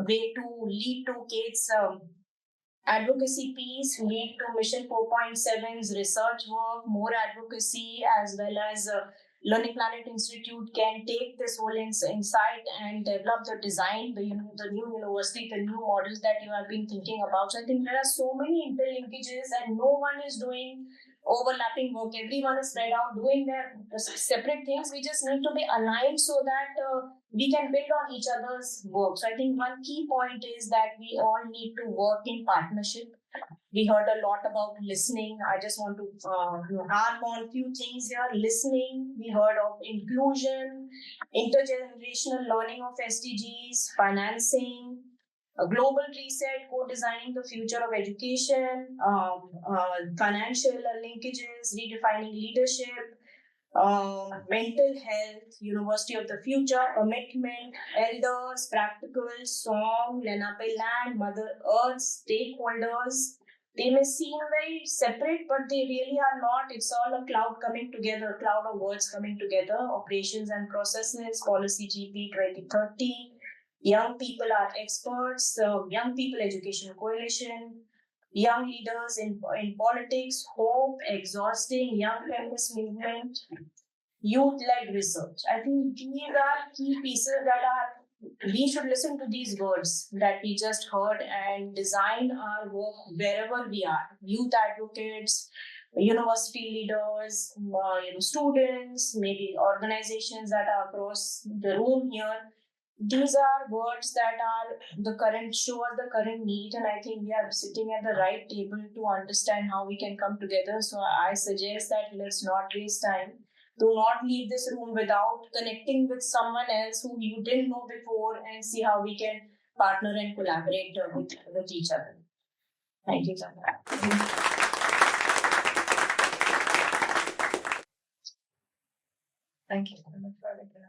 way to lead to Kate's advocacy piece, lead to Mission 4.7's research work, more advocacy, as well as Learning Planet Institute can take this whole insight and develop the design, the new university, the new models that you have been thinking about. So I think there are so many interlinkages, and no one is doing overlapping work. Everyone is spread out doing their separate things. We just need to be aligned so that we can build on each other's work. So I think one key point is that we all need to work in partnership. We heard a lot about listening. I just want to harp on a few things here. Listening, we heard of inclusion, intergenerational learning of SDGs, financing, a global reset, co-designing the future of education, financial linkages, redefining leadership, mental health, university of the future, commitment, elders, practical, song, Lenape land, Mother Earth, stakeholders. They may seem very separate, but they really are not. It's all a cloud coming together, a cloud of words coming together. Operations and processes, policy GP 2030. Young people are experts, Young People Education Coalition, young leaders in politics, hope, exhausting, young feminist movement, youth-led research. I think these are key pieces we should listen to these words that we just heard and design our work wherever we are. Youth advocates, university leaders, students, maybe organizations that are across the room here. These are words that are show us the current need, and I think we are sitting at the right table to understand how we can come together. So I suggest that let's not waste time. Do not leave this room without connecting with someone else who you didn't know before, and see how we can partner and collaborate with each other. Thank you so much. Thank you so much, Radhika.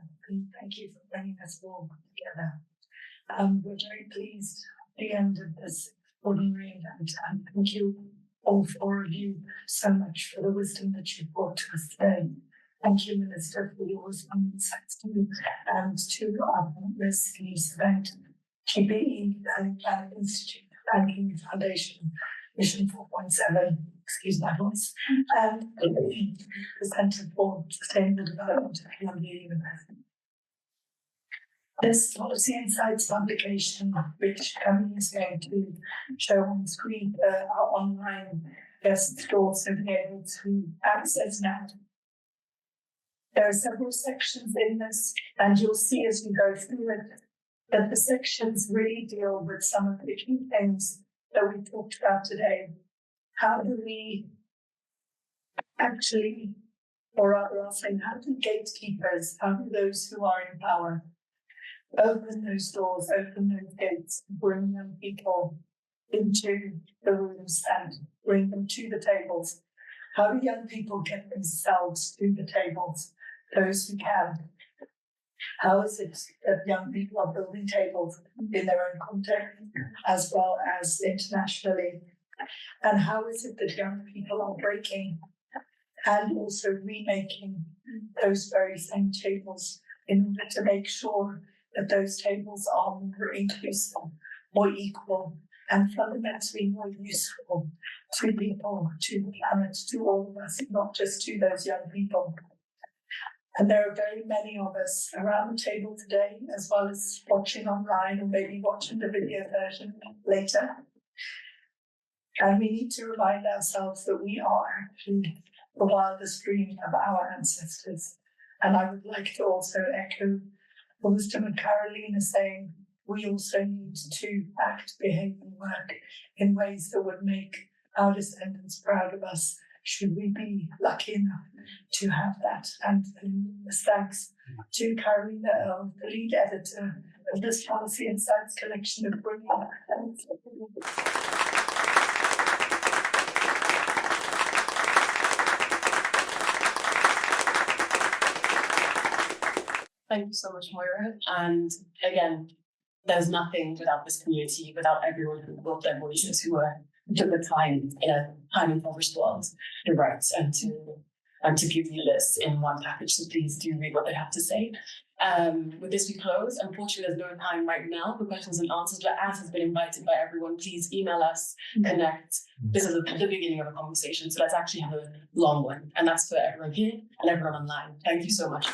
Thank you for bringing us all together. We're very pleased at the end of this ordinary event, and thank you all four of you so much for the wisdom that you brought to us today. Thank you, Minister, for your insights too, and to our partners in this event, GPE, Learning Planet Institute, Banking Foundation, Mission 4.7, excuse my voice, and the Centre for Sustainable Development of Young University. This Policy Insights publication, which is going to show on the screen, our online guests will also be able to access now. There are several sections in this, and you'll see as you go through it that the sections really deal with some of the key things that we talked about today. How do we actually, or rather I'll say, how do gatekeepers, how do those who are in power open those doors, open those gates, bring young people into the rooms and bring them to the tables. How do young people get themselves to the tables? Those who can. How is it that young people are building tables in their own context as well as internationally? And how is it that young people are breaking and also remaking those very same tables in order to make sure that those tables are more inclusive, more equal, and fundamentally more useful to people, to the planet, to all of us, not just to those young people. And there are very many of us around the table today, as well as watching online or maybe watching the video version later. And we need to remind ourselves that we are actually the wildest dream of our ancestors. And I would like to also echo the wisdom of Carolina saying, we also need to act, behave, and work in ways that would make our descendants proud of us, should we be lucky enough to have that. And thanks to Carolina Earl, the lead editor of this Policy Insights collection, of bringing Thank you so much, Moira. And again, there's nothing without this community, without everyone who brought their voices, who took the time in a time impoverished world to write and to give you this in one package. So please do read what they have to say. With this, we close. Unfortunately, there's no time right now for questions and answers, but as has been invited by everyone, please email us, connect. This is the beginning of a conversation, so let's actually have a long one. And that's for everyone here and everyone online. Thank you so much.